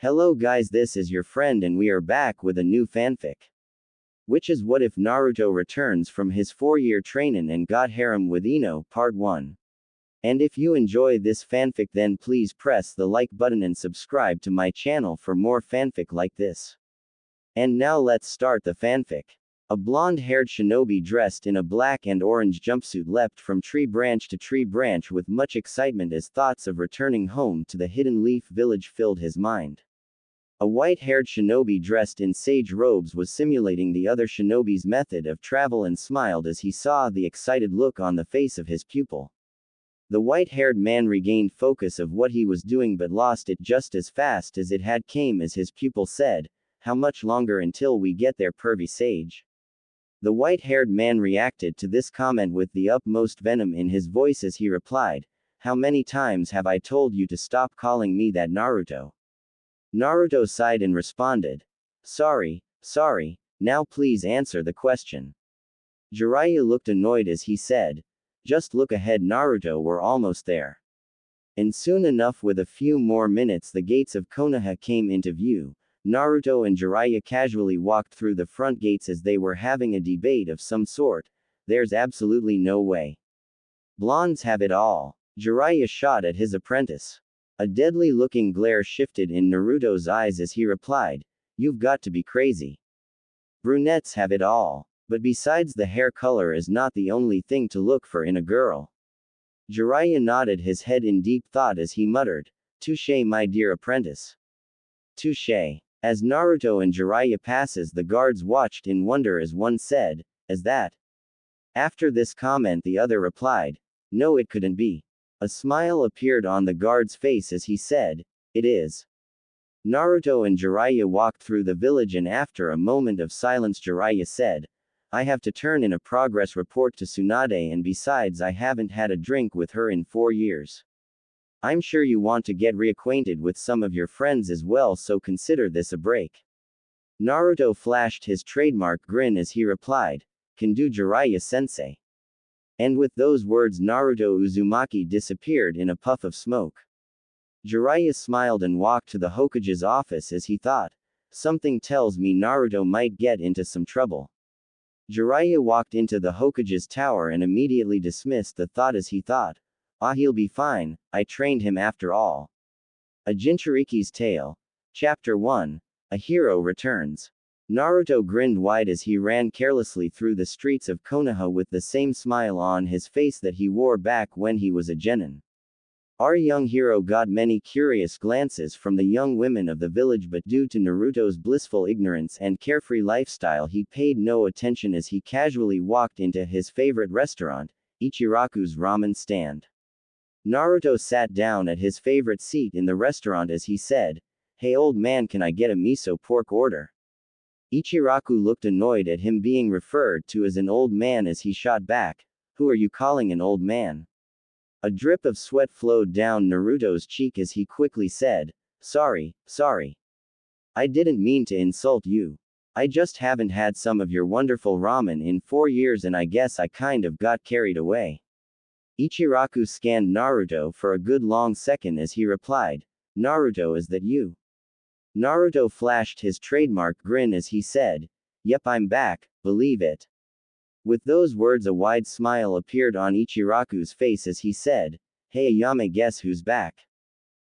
Hello guys, this is your friend and we are back with a new fanfic. Which is what if Naruto returns from his 4-year training and got harem with Ino, part 1. And if you enjoy this fanfic then please press the like button and subscribe to my channel for more fanfic like this. And now let's start the fanfic. A blonde-haired shinobi dressed in a black and orange jumpsuit leapt from tree branch to tree branch with much excitement as thoughts of returning home to the Hidden Leaf village filled his mind. A white-haired shinobi dressed in sage robes was simulating the other shinobi's method of travel and smiled as he saw the excited look on the face of his pupil. The white-haired man regained focus of what he was doing but lost it just as fast as it had came as his pupil said, "How much longer until we get there, pervy sage?" The white-haired man reacted to this comment with the utmost venom in his voice as he replied, "How many times have I told you to stop calling me that, Naruto?" Naruto sighed and responded, sorry, now please answer the question." Jiraiya looked annoyed as he said, "Just look ahead, Naruto, we're almost there." And soon enough, with a few more minutes, the gates of Konoha came into view. Naruto and Jiraiya casually walked through the front gates as they were having a debate of some sort. "There's absolutely no way. Blondes have it all." Jiraiya shot at his apprentice. A deadly-looking glare shifted in Naruto's eyes as he replied, "You've got to be crazy. Brunettes have it all. But besides, the hair color is not the only thing to look for in a girl." Jiraiya nodded his head in deep thought as he muttered, "Touché, my dear apprentice. Touché." As Naruto and Jiraiya passes, the guards watched in wonder as one said, "As that?" After this comment the other replied, "No, it couldn't be." A smile appeared on the guard's face as he said, "It is." Naruto and Jiraiya walked through the village and after a moment of silence Jiraiya said, "I have to turn in a progress report to Tsunade and besides I haven't had a drink with her in 4 years. I'm sure you want to get reacquainted with some of your friends as well, so consider this a break." Naruto flashed his trademark grin as he replied, "Can do, Jiraiya-sensei." And with those words Naruto Uzumaki disappeared in a puff of smoke. Jiraiya smiled and walked to the Hokage's office as he thought, "Something tells me Naruto might get into some trouble." Jiraiya walked into the Hokage's tower and immediately dismissed the thought as he thought, "He'll be fine, I trained him after all." A Jinchuriki's Tale. Chapter 1. A Hero Returns. Naruto grinned wide as he ran carelessly through the streets of Konoha with the same smile on his face that he wore back when he was a genin. Our young hero got many curious glances from the young women of the village, but due to Naruto's blissful ignorance and carefree lifestyle he paid no attention as he casually walked into his favorite restaurant, Ichiraku's ramen stand. Naruto sat down at his favorite seat in the restaurant as he said, "Hey old man, can I get a miso pork order?" Ichiraku looked annoyed at him being referred to as an old man as he shot back, "Who are you calling an old man?" A drip of sweat flowed down Naruto's cheek as he quickly said, sorry. I didn't mean to insult you. I just haven't had some of your wonderful ramen in 4 years and I guess I kind of got carried away." Ichiraku scanned Naruto for a good long second as he replied, "Naruto, is that you?" Naruto flashed his trademark grin as he said, "Yep, I'm back, believe it." With those words a wide smile appeared on Ichiraku's face as he said, "Hey Ayame, guess who's back?"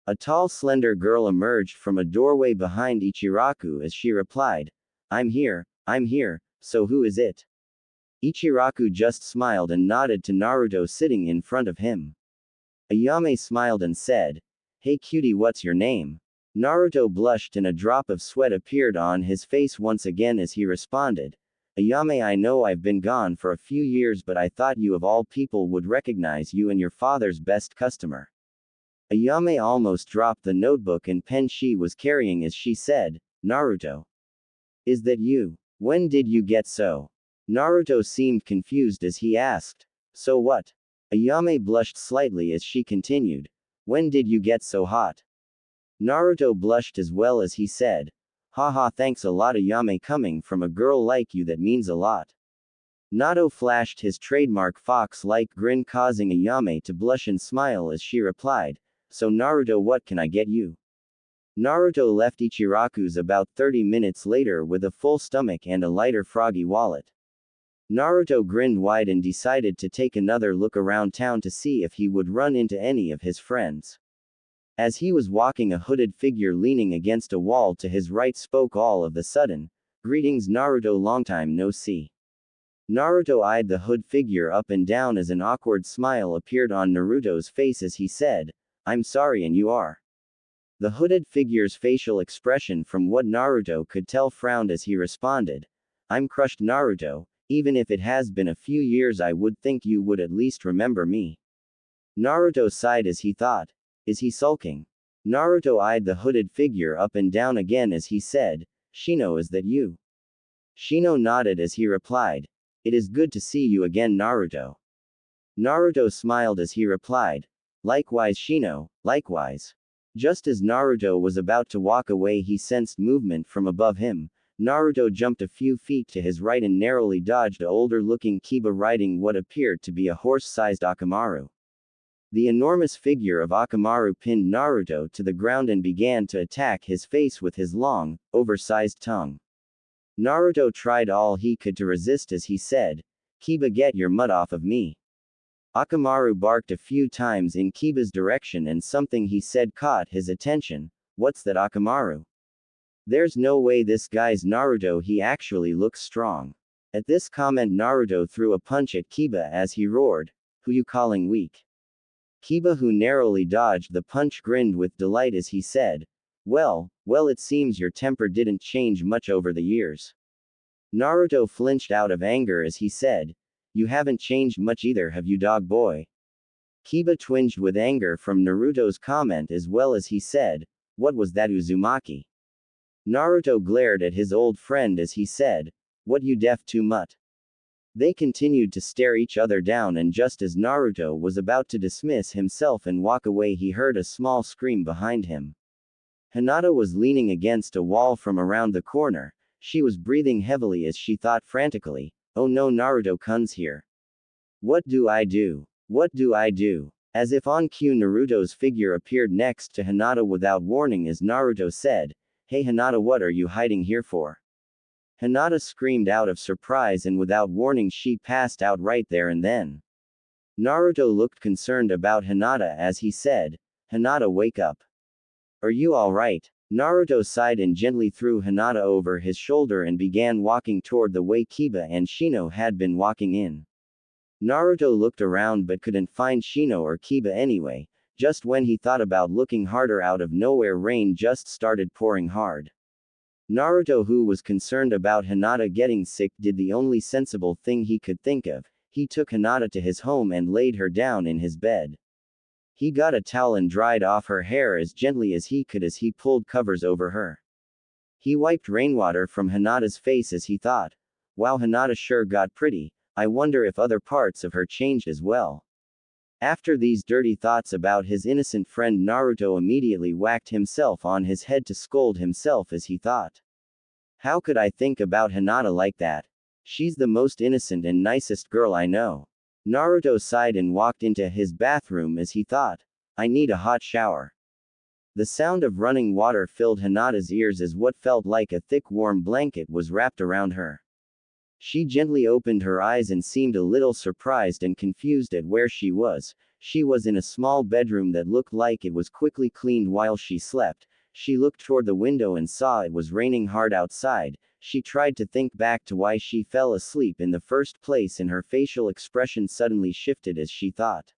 A tall slender girl emerged from a doorway behind Ichiraku as she replied, I'm here, so who is it?" Ichiraku just smiled and nodded to Naruto sitting in front of him. Ayame smiled and said, "Hey cutie, what's your name?" Naruto blushed and a drop of sweat appeared on his face once again as he responded, "Ayame, I know I've been gone for a few years but I thought you of all people would recognize you and your father's best customer." Ayame almost dropped the notebook and pen she was carrying as she said, "Naruto. Is that you? When did you get so?" Naruto seemed confused as he asked, "So what?" Ayame blushed slightly as she continued, "When did you get so hot?" Naruto blushed as well as he said, "Haha, thanks a lot Ayame, coming from a girl like you that means a lot." Naruto flashed his trademark fox-like grin causing Ayame to blush and smile as she replied, "So Naruto, what can I get you?" Naruto left Ichiraku's about 30 minutes later with a full stomach and a lighter froggy wallet. Naruto grinned wide and decided to take another look around town to see if he would run into any of his friends. As he was walking, a hooded figure leaning against a wall to his right spoke all of a sudden, "Greetings Naruto, long time no see." Naruto eyed the hood figure up and down as an awkward smile appeared on Naruto's face as he said, "I'm sorry and you are?" The hooded figure's facial expression, from what Naruto could tell, frowned as he responded, "I'm crushed Naruto, even if it has been a few years I would think you would at least remember me." Naruto sighed as he thought, "Is he sulking?" Naruto eyed the hooded figure up and down again as he said, "Shino, is that you?" Shino nodded as he replied, "It is good to see you again Naruto." Naruto smiled as he replied, "Likewise Shino, likewise." Just as Naruto was about to walk away, he sensed movement from above him. Naruto jumped a few feet to his right and narrowly dodged a older-looking Kiba riding what appeared to be a horse-sized Akamaru. The enormous figure of Akamaru pinned Naruto to the ground and began to attack his face with his long, oversized tongue. Naruto tried all he could to resist as he said, "Kiba, get your mud off of me." Akamaru barked a few times in Kiba's direction and something he said caught his attention. "What's that Akamaru? There's no way this guy's Naruto, he actually looks strong." At this comment Naruto threw a punch at Kiba as he roared, "Who you calling weak?" Kiba, who narrowly dodged the punch, grinned with delight as he said, well, it seems your temper didn't change much over the years." Naruto flinched out of anger as he said, "You haven't changed much either, have you, dog boy?" Kiba twinged with anger from Naruto's comment as well as he said, "What was that, Uzumaki?" Naruto glared at his old friend as he said, "What, you deaf too much?" They continued to stare each other down, and just as Naruto was about to dismiss himself and walk away, he heard a small scream behind him. Hinata was leaning against a wall from around the corner. She was breathing heavily as she thought frantically, "Oh no, Naruto-kun's here. What do I do? What do I do?" As if on cue, Naruto's figure appeared next to Hinata without warning as Naruto said, "Hey Hinata, what are you hiding here for?" Hinata screamed out of surprise, and without warning she passed out right there and then. Naruto looked concerned about Hinata as he said, "Hinata, wake up. Are you alright?" Naruto sighed and gently threw Hinata over his shoulder and began walking toward the way Kiba and Shino had been walking in. Naruto looked around but couldn't find Shino or Kiba anyway. Just when he thought about looking harder, out of nowhere rain just started pouring hard. Naruto, who was concerned about Hinata getting sick, did the only sensible thing he could think of. He took Hinata to his home and laid her down in his bed. He got a towel and dried off her hair as gently as he could as he pulled covers over her. He wiped rainwater from Hinata's face as he thought, "Wow, Hinata sure got pretty. I wonder if other parts of her changed as well." After these dirty thoughts about his innocent friend, Naruto immediately whacked himself on his head to scold himself as he thought, "How could I think about Hinata like that? She's the most innocent and nicest girl I know." Naruto sighed and walked into his bathroom as he thought, "I need a hot shower." The sound of running water filled Hinata's ears as what felt like a thick warm blanket was wrapped around her. She gently opened her eyes and seemed a little surprised and confused at where she was. She was in a small bedroom that looked like it was quickly cleaned while she slept. She looked toward the window and saw it was raining hard outside. She tried to think back to why she fell asleep in the first place, and her facial expression suddenly shifted as she thought,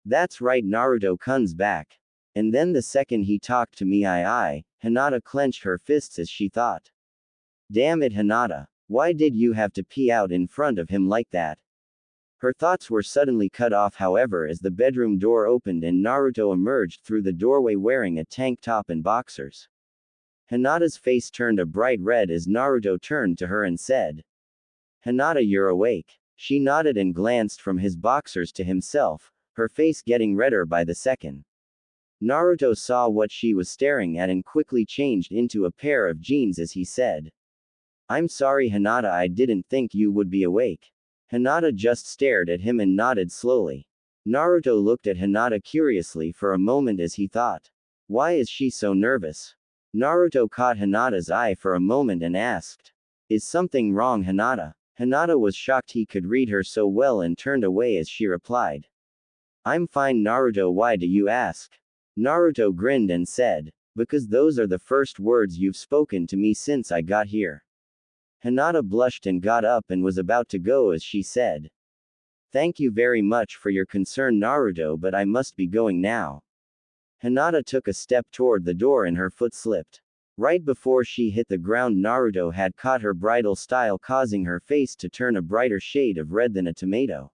"That's right, Naruto-kun's back. And then the second he talked to me, Hinata clenched her fists as she thought, "Damn it, Hinata. Why did you have to pee out in front of him like that?" Her thoughts were suddenly cut off, however, as the bedroom door opened and Naruto emerged through the doorway wearing a tank top and boxers. Hinata's face turned a bright red as Naruto turned to her and said, "Hinata, you're awake." She nodded and glanced from his boxers to himself, her face getting redder by the second. Naruto saw what she was staring at and quickly changed into a pair of jeans as he said, "I'm sorry Hinata, I didn't think you would be awake." Hinata just stared at him and nodded slowly. Naruto looked at Hinata curiously for a moment as he thought, Why is she so nervous? Naruto caught Hinata's eye for a moment and asked, "Is something wrong, Hinata?" Hinata was shocked he could read her so well and turned away as she replied, "I'm fine, Naruto, why do you ask?" Naruto grinned and said, "Because those are the first words you've spoken to me since I got here." Hinata blushed and got up and was about to go as she said, "Thank you very much for your concern, Naruto, but I must be going now." Hinata took a step toward the door and her foot slipped. Right before she hit the ground, Naruto had caught her bridal style, causing her face to turn a brighter shade of red than a tomato.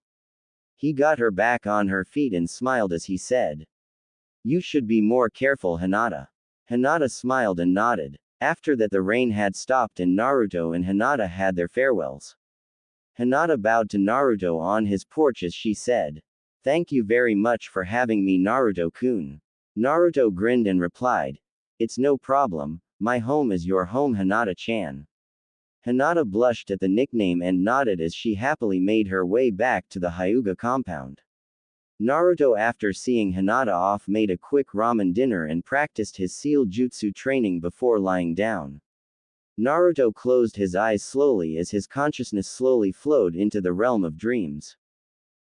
He got her back on her feet and smiled as he said, "You should be more careful, Hinata." Hinata smiled and nodded. After that, the rain had stopped and Naruto and Hinata had their farewells. Hinata bowed to Naruto on his porch as she said, "Thank you very much for having me, Naruto-kun." Naruto grinned and replied, "It's no problem, my home is your home, Hinata-chan." Hinata blushed at the nickname and nodded as she happily made her way back to the Hyuga compound. Naruto, after seeing Hinata off, made a quick ramen dinner and practiced his seal jutsu training before lying down. Naruto closed his eyes slowly as his consciousness slowly flowed into the realm of dreams.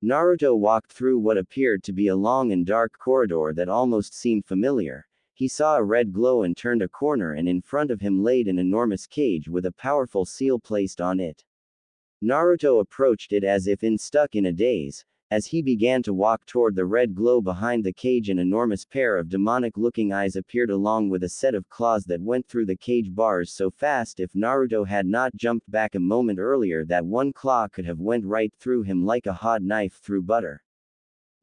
Naruto walked through what appeared to be a long and dark corridor that almost seemed familiar. He saw a red glow and turned a corner, and in front of him laid an enormous cage with a powerful seal placed on it. Naruto approached it as if stuck in a daze. As he began to walk toward the red glow behind the cage, an enormous pair of demonic-looking eyes appeared along with a set of claws that went through the cage bars so fast if Naruto had not jumped back a moment earlier, that one claw could have went right through him like a hot knife through butter.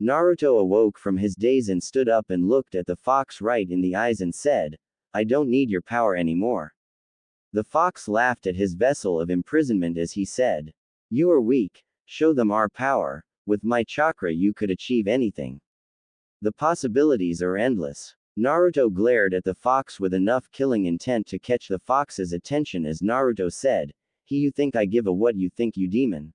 Naruto awoke from his daze and stood up and looked at the fox right in the eyes and said, "I don't need your power anymore." The fox laughed at his vessel of imprisonment as he said, "You are weak, show them our power. With my chakra you could achieve anything. The possibilities are endless." Naruto glared at the fox with enough killing intent to catch the fox's attention as Naruto said, "He, you think I give a what you think, you demon?"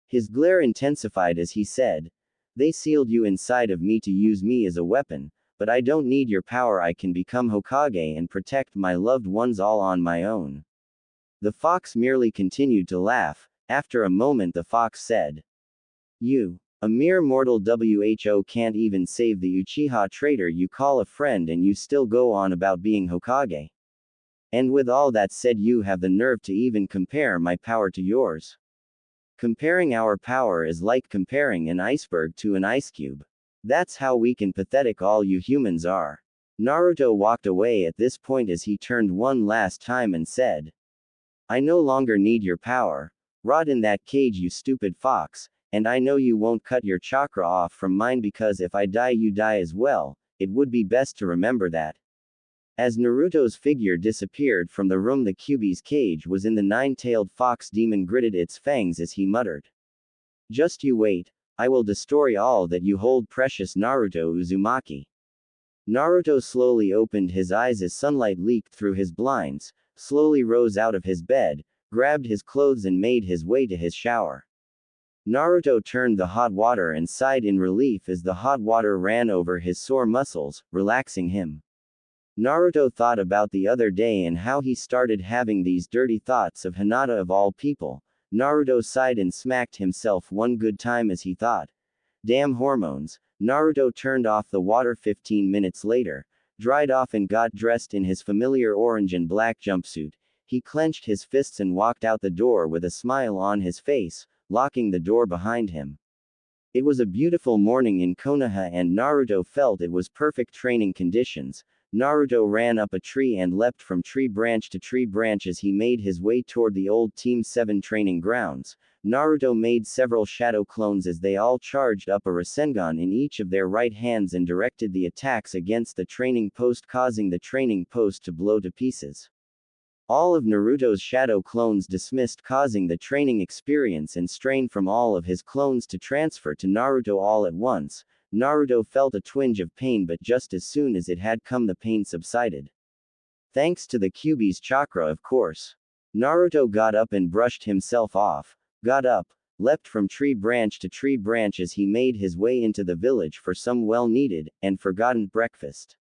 His glare intensified as he said, "They sealed you inside of me to use me as a weapon, but I don't need your power. I can become Hokage and protect my loved ones all on my own." The fox merely continued to laugh. After a moment the fox said, "You, a mere mortal who can't even save the Uchiha traitor you call a friend, and you still go on about being Hokage. And with all that said, you have the nerve to even compare my power to yours. Comparing our power is like comparing an iceberg to an ice cube. That's how weak and pathetic all you humans are." Naruto walked away at this point as he turned one last time and said, "I no longer need your power. Rot in that cage, you stupid fox. And I know you won't cut your chakra off from mine, because if I die you die as well. It would be best to remember that." As Naruto's figure disappeared from the room, the Kyuubi's cage was in the nine-tailed fox demon gritted its fangs as he muttered, "Just you wait. I will destroy all that you hold precious, Naruto Uzumaki." Naruto slowly opened his eyes as sunlight leaked through his blinds, slowly rose out of his bed, grabbed his clothes and made his way to his shower. Naruto turned the hot water and sighed in relief as the hot water ran over his sore muscles, relaxing him. Naruto thought about the other day and how he started having these dirty thoughts of Hinata of all people. Naruto sighed and smacked himself one good time as he thought, "Damn hormones." Naruto turned off the water 15 minutes later, dried off and got dressed in his familiar orange and black jumpsuit. He clenched his fists and walked out the door with a smile on his face, locking the door behind him. It was a beautiful morning in Konoha and Naruto felt it was perfect training conditions. Naruto ran up a tree and leapt from tree branch to tree branch as he made his way toward the old Team 7 training grounds. Naruto made several shadow clones as they all charged up a Rasengan in each of their right hands and directed the attacks against the training post, causing the training post to blow to pieces. All of Naruto's shadow clones dismissed, causing the training experience and strain from all of his clones to transfer to Naruto all at once. Naruto felt a twinge of pain, but just as soon as it had come, the pain subsided. Thanks to the Kyuubi's chakra, of course. Naruto got up and brushed himself off, got up, leapt from tree branch to tree branch as he made his way into the village for some well-needed and forgotten breakfast.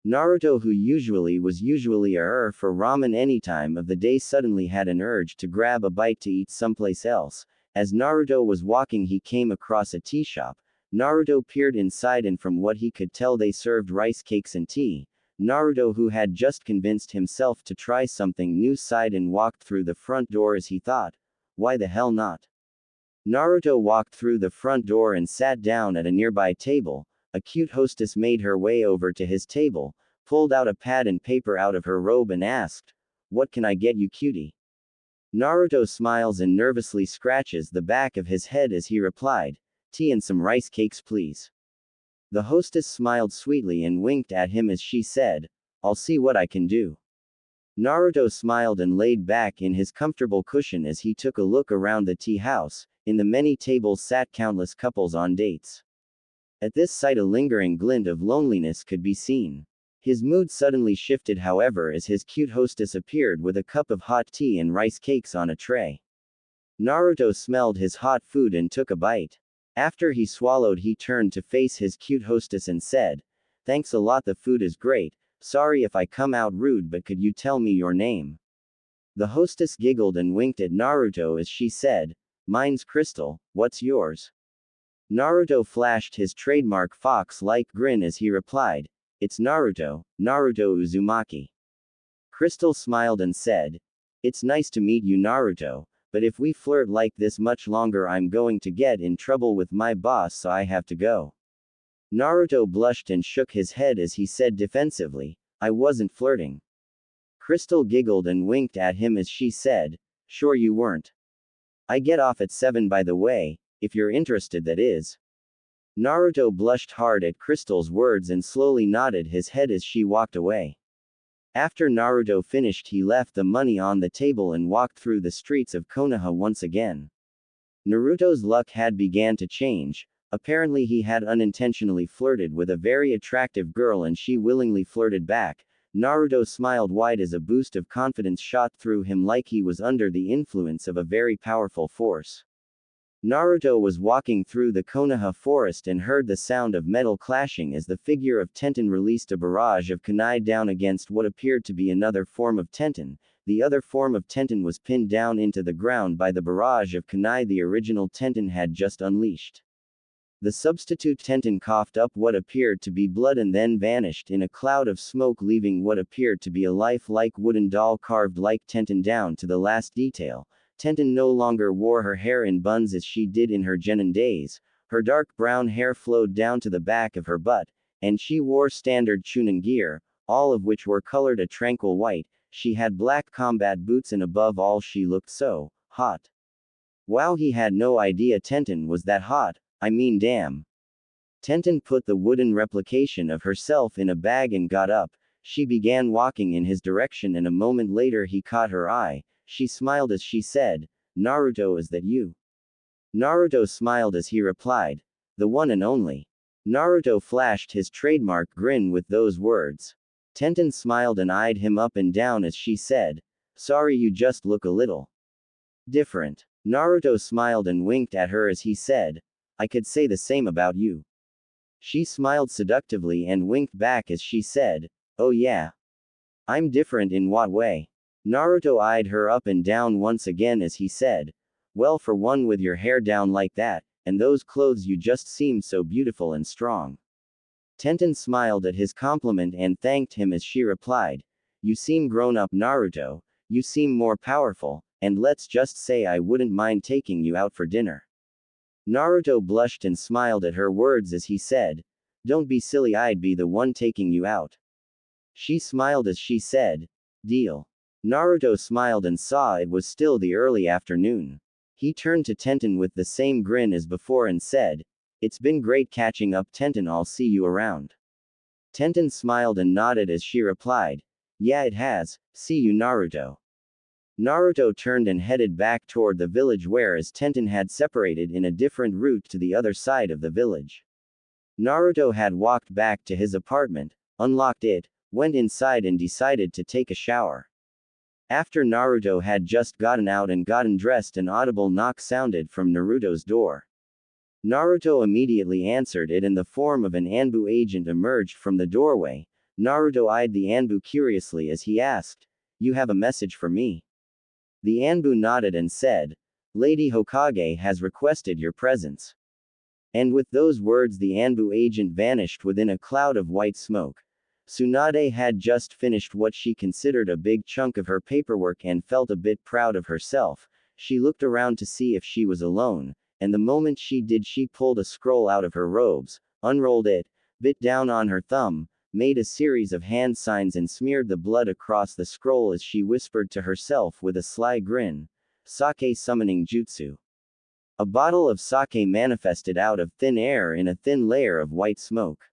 Naruto, who usually for ramen any time of the day, suddenly had an urge to grab a bite to eat someplace else. As Naruto was walking, he came across a tea shop. Naruto peered inside, and from what he could tell, they served rice cakes and tea. Naruto, who had just convinced himself to try something new, sighed and walked through the front door as he thought, why the hell not? Naruto walked through the front door and sat down at a nearby table. A cute hostess made her way over to his table, pulled out a pad and paper out of her robe and asked, "What can I get you, cutie?" Naruto smiles and nervously scratches the back of his head as he replied, "Tea and some rice cakes, please." The hostess smiled sweetly and winked at him as she said, "I'll see what I can do." Naruto smiled and laid back in his comfortable cushion as he took a look around the tea house. In the many tables sat countless couples on dates. At this sight, a lingering glint of loneliness could be seen. His mood suddenly shifted, however, as his cute hostess appeared with a cup of hot tea and rice cakes on a tray. Naruto smelled his hot food and took a bite. After he swallowed, he turned to face his cute hostess and said, "Thanks a lot, the food is great. Sorry if I come out rude, but could you tell me your name?" The hostess giggled and winked at Naruto as she said, "Mine's Crystal, what's yours?" Naruto flashed his trademark fox-like grin as he replied, "It's Naruto, Naruto Uzumaki." Crystal smiled and said, "It's nice to meet you, Naruto, but if we flirt like this much longer, I'm going to get in trouble with my boss, so I have to go." Naruto blushed and shook his head as he said defensively, "I wasn't flirting." Crystal giggled and winked at him as she said, "Sure you weren't. I get off at 7, by the way, if you're interested, that is." Naruto blushed hard at Crystal's words and slowly nodded his head as she walked away. After Naruto finished, he left the money on the table and walked through the streets of Konoha once again. Naruto's luck had began to change. Apparently he had unintentionally flirted with a very attractive girl and she willingly flirted back. Naruto smiled wide as a boost of confidence shot through him like he was under the influence of a very powerful force. Naruto was walking through the Konoha forest and heard the sound of metal clashing as the figure of Tenten released a barrage of kunai down against what appeared to be another form of Tenten. The other form of Tenten was pinned down into the ground by the barrage of kunai the original Tenten had just unleashed. The substitute Tenten coughed up what appeared to be blood and then vanished in a cloud of smoke, leaving what appeared to be a lifelike wooden doll carved like Tenten down to the last detail. Tenten no longer wore her hair in buns as she did in her genin days. Her dark brown hair flowed down to the back of her butt, and she wore standard chunin gear, all of which were colored a tranquil white. She had black combat boots and above all she looked so hot. Wow, he had no idea Tenten was that hot. I mean, damn. Tenten put the wooden replication of herself in a bag and got up. She began walking in his direction and a moment later he caught her eye. She smiled as she said, "Naruto, is that you?" Naruto smiled as he replied, "The one and only." Naruto flashed his trademark grin with those words. Tenten smiled and eyed him up and down as she said, "Sorry, you just look a little different." Naruto smiled and winked at her as he said, "I could say the same about you." She smiled seductively and winked back as she said, "Oh yeah? I'm different in what way?" Naruto eyed her up and down once again as he said, "Well, for one, with your hair down like that, and those clothes, you just seem so beautiful and strong." Tenten smiled at his compliment and thanked him as she replied, "You seem grown up, Naruto, you seem more powerful, and let's just say I wouldn't mind taking you out for dinner." Naruto blushed and smiled at her words as he said, "Don't be silly, I'd be the one taking you out." She smiled as she said, "Deal." Naruto smiled and saw it was still the early afternoon. He turned to Tenten with the same grin as before and said, "It's been great catching up, Tenten, I'll see you around." Tenten smiled and nodded as she replied, "Yeah, it has, see you, Naruto." Naruto turned and headed back toward the village, whereas Tenten had separated in a different route to the other side of the village. Naruto had walked back to his apartment, unlocked it, went inside and decided to take a shower. After Naruto had just gotten out and gotten dressed, an audible knock sounded from Naruto's door. Naruto immediately answered it and the form of an Anbu agent emerged from the doorway. Naruto eyed the Anbu curiously as he asked, "You have a message for me?" The Anbu nodded and said, "Lady Hokage has requested your presence." And with those words the Anbu agent vanished within a cloud of white smoke. Tsunade had just finished what she considered a big chunk of her paperwork and felt a bit proud of herself. She looked around to see if she was alone, and the moment she did she pulled a scroll out of her robes, unrolled it, bit down on her thumb, made a series of hand signs and smeared the blood across the scroll as she whispered to herself with a sly grin, "Sake summoning jutsu." A bottle of sake manifested out of thin air in a thin layer of white smoke.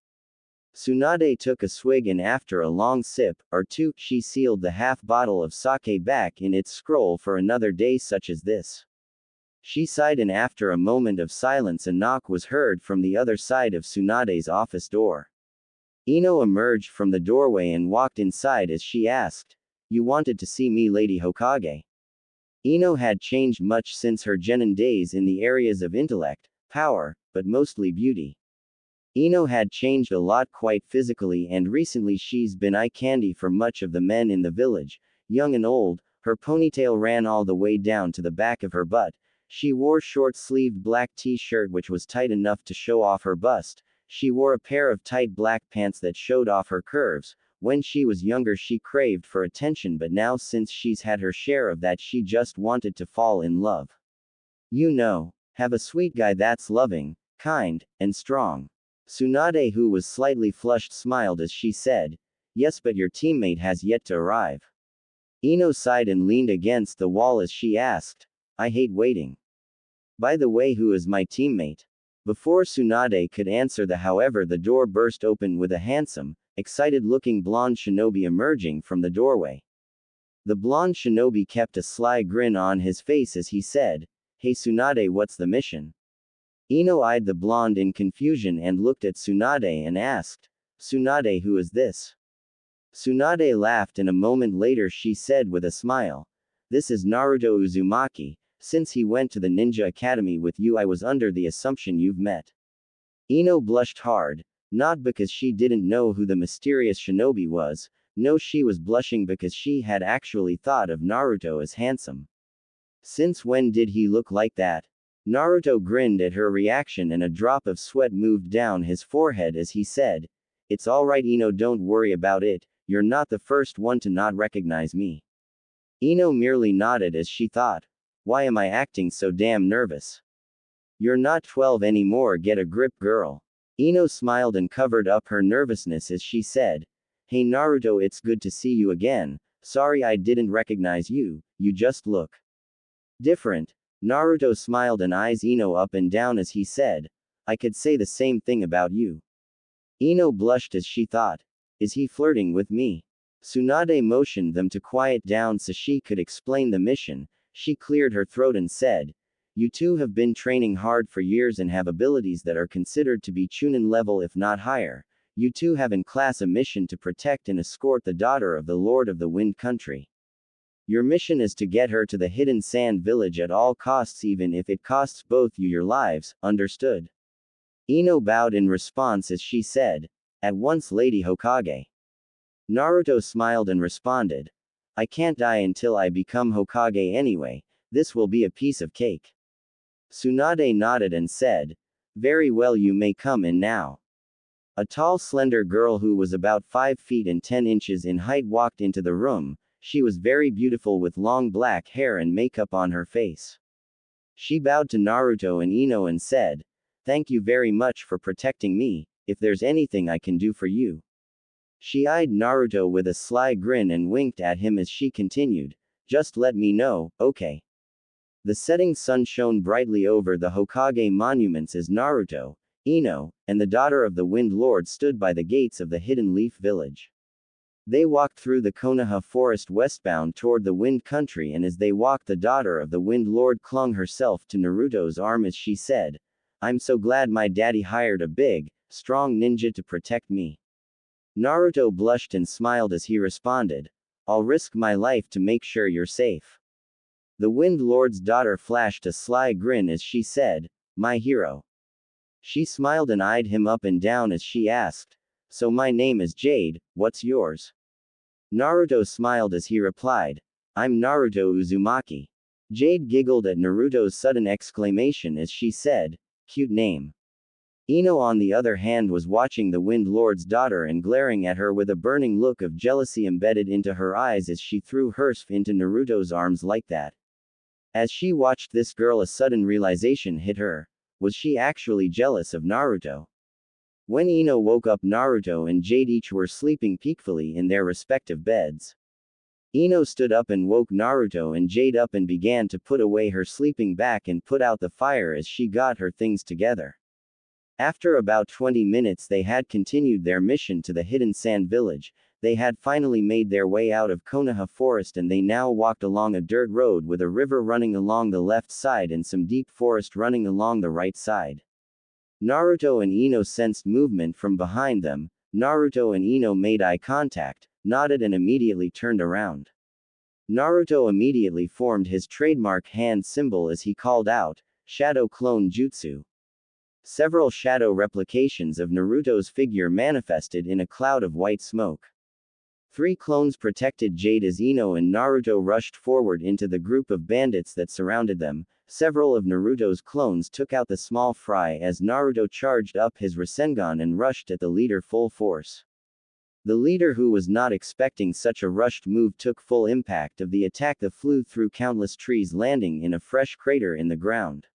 Tsunade took a swig and after a long sip, or two, she sealed the half-bottle of sake back in its scroll for another day such as this. She sighed and after a moment of silence a knock was heard from the other side of Tsunade's office door. Ino emerged from the doorway and walked inside as she asked, "You wanted to see me, Lady Hokage?" Ino had changed much since her genin days in the areas of intellect, power, but mostly beauty. Ino had changed a lot quite physically and recently she's been eye candy for much of the men in the village, young and old. Her ponytail ran all the way down to the back of her butt. She wore short-sleeved black t-shirt which was tight enough to show off her bust. She wore a pair of tight black pants that showed off her curves. When she was younger she craved for attention but now since she's had her share of that she just wanted to fall in love. You know, have a sweet guy that's loving, kind, and strong. Tsunade, who was slightly flushed, smiled as she said, "Yes, but your teammate has yet to arrive." Ino sighed and leaned against the wall as she asked, "I hate waiting. By the way, who is my teammate?" Before Tsunade could answer however the door burst open with a handsome, excited-looking blonde shinobi emerging from the doorway. The blonde shinobi kept a sly grin on his face as he said, "Hey Tsunade, what's the mission?" Ino eyed the blonde in confusion and looked at Tsunade and asked, "Tsunade, who is this?" Tsunade laughed and a moment later she said with a smile, "This is Naruto Uzumaki. Since he went to the ninja academy with you I was under the assumption you've met." Ino blushed hard, not because she didn't know who the mysterious shinobi was, no, she was blushing because she had actually thought of Naruto as handsome. Since when did he look like that? Naruto grinned at her reaction and a drop of sweat moved down his forehead as he said, "It's alright Ino, don't worry about it, you're not the first one to not recognize me." Ino merely nodded as she thought, "Why am I acting so damn nervous? You're not 12 anymore, get a grip girl." Ino smiled and covered up her nervousness as she said, "Hey Naruto, it's good to see you again, sorry I didn't recognize you, you just look different." Naruto smiled and eyes Ino up and down as he said, "I could say the same thing about you." Ino blushed as she thought, "Is he flirting with me?" Tsunade motioned them to quiet down so she could explain the mission. She cleared her throat and said, "You two have been training hard for years and have abilities that are considered to be Chunin level if not higher. You two have in class a mission to protect and escort the daughter of the Lord of the Wind Country. Your mission is to get her to the hidden sand village at all costs even if it costs both you your lives, understood?" Ino bowed in response as she said, "At once Lady Hokage." Naruto smiled and responded, "I can't die until I become Hokage anyway, this will be a piece of cake." Tsunade nodded and said, "Very well, you may come in now." A tall slender girl who was about 5 feet and 10 inches in height walked into the room. She was very beautiful with long black hair and makeup on her face. She bowed to Naruto and Ino and said, "Thank you very much for protecting me, if there's anything I can do for you." She eyed Naruto with a sly grin and winked at him as she continued, "Just let me know, okay?" The setting sun shone brightly over the Hokage monuments as Naruto, Ino, and the daughter of the Wind Lord stood by the gates of the Hidden Leaf Village. They walked through the Konoha forest westbound toward the Wind Country, and as they walked the daughter of the Wind Lord clung herself to Naruto's arm as she said, "I'm so glad my daddy hired a big, strong ninja to protect me." Naruto blushed and smiled as he responded, "I'll risk my life to make sure you're safe." The Wind Lord's daughter flashed a sly grin as she said, "My hero." She smiled and eyed him up and down as she asked, So my name is Jade, what's yours? Naruto smiled as he replied, I'm Naruto Uzumaki. Jade giggled at Naruto's sudden exclamation as she said, cute name. Ino on the other hand was watching the Wind Lord's daughter and glaring at her with a burning look of jealousy embedded into her eyes as she threw herself into Naruto's arms like that. As she watched this girl, a sudden realization hit her. Was she actually jealous of Naruto? When Ino woke up, Naruto and Jade each were sleeping peacefully in their respective beds. Ino stood up and woke Naruto and Jade up and began to put away her sleeping bag and put out the fire as she got her things together. After about 20 minutes they had continued their mission to the hidden sand village. They had finally made their way out of Konoha forest and they now walked along a dirt road with a river running along the left side and some deep forest running along the right side. Naruto and Ino sensed movement from behind them. Naruto and Ino made eye contact, nodded and immediately turned around. Naruto immediately formed his trademark hand symbol as he called out, Shadow Clone Jutsu. Several shadow replications of Naruto's figure manifested in a cloud of white smoke. 3 clones protected Jade as Ino and Naruto rushed forward into the group of bandits that surrounded them. Several of Naruto's clones took out the small fry as Naruto charged up his Rasengan and rushed at the leader full force. The leader, who was not expecting such a rushed move, took full impact of the attack that flew through countless trees, landing in a fresh crater in the ground.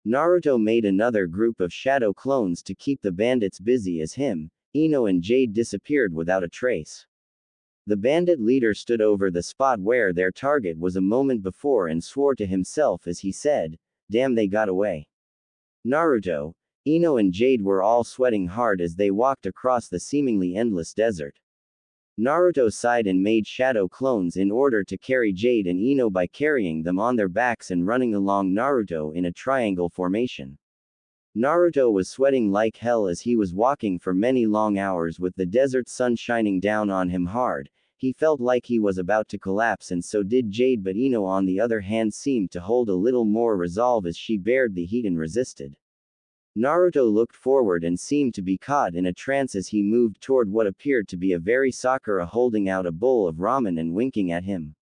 Naruto made another group of shadow clones to keep the bandits busy as him, Ino and Jade disappeared without a trace. The bandit leader stood over the spot where their target was a moment before and swore to himself as he said, damn, they got away. Naruto, Ino and Jade were all sweating hard as they walked across the seemingly endless desert. Naruto sighed and made shadow clones in order to carry Jade and Ino by carrying them on their backs and running along Naruto in a triangle formation. Naruto was sweating like hell as he was walking for many long hours with the desert sun shining down on him hard. He felt like he was about to collapse, and so did Jade, but Ino on the other hand seemed to hold a little more resolve as she bared the heat and resisted. Naruto looked forward and seemed to be caught in a trance as he moved toward what appeared to be a very Sakura holding out a bowl of ramen and winking at him.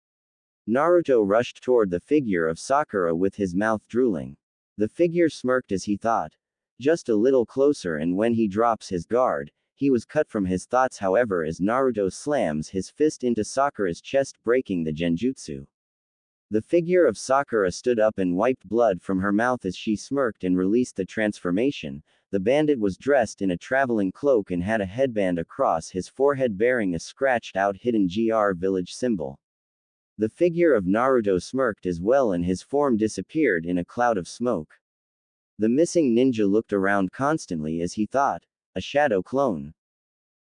Naruto rushed toward the figure of Sakura with his mouth drooling. The figure smirked as he thought, just a little closer, and when he drops his guard, he was cut from his thoughts however as Naruto slams his fist into Sakura's chest, breaking the genjutsu. The figure of Sakura stood up and wiped blood from her mouth as she smirked and released the transformation. The bandit was dressed in a traveling cloak and had a headband across his forehead bearing a scratched-out hidden GR village symbol. The figure of Naruto smirked as well and his form disappeared in a cloud of smoke. The missing ninja looked around constantly as he thought, a shadow clone.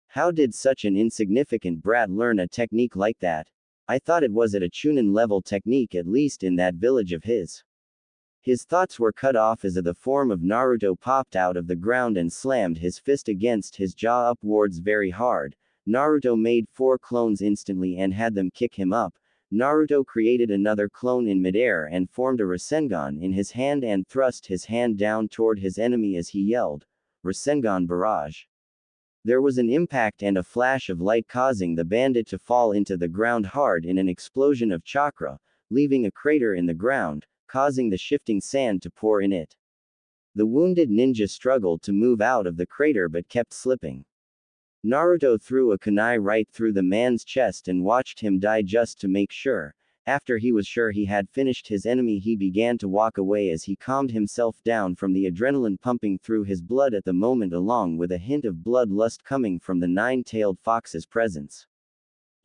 How did such an insignificant brat learn a technique like that? I thought it was at a Chunin level technique, at least in that village of his. His thoughts were cut off as the form of Naruto popped out of the ground and slammed his fist against his jaw upwards very hard. Naruto made 4 clones instantly and had them kick him up. Naruto created another clone in midair and formed a Rasengan in his hand and thrust his hand down toward his enemy as he yelled, Rasengan barrage. There was an impact and a flash of light causing the bandit to fall into the ground hard in an explosion of chakra, leaving a crater in the ground, causing the shifting sand to pour in it. The wounded ninja struggled to move out of the crater but kept slipping. Naruto threw a kunai right through the man's chest and watched him die just to make sure. After he was sure he had finished his enemy, he began to walk away as he calmed himself down from the adrenaline pumping through his blood at the moment, along with a hint of bloodlust coming from the 9-tailed fox's presence.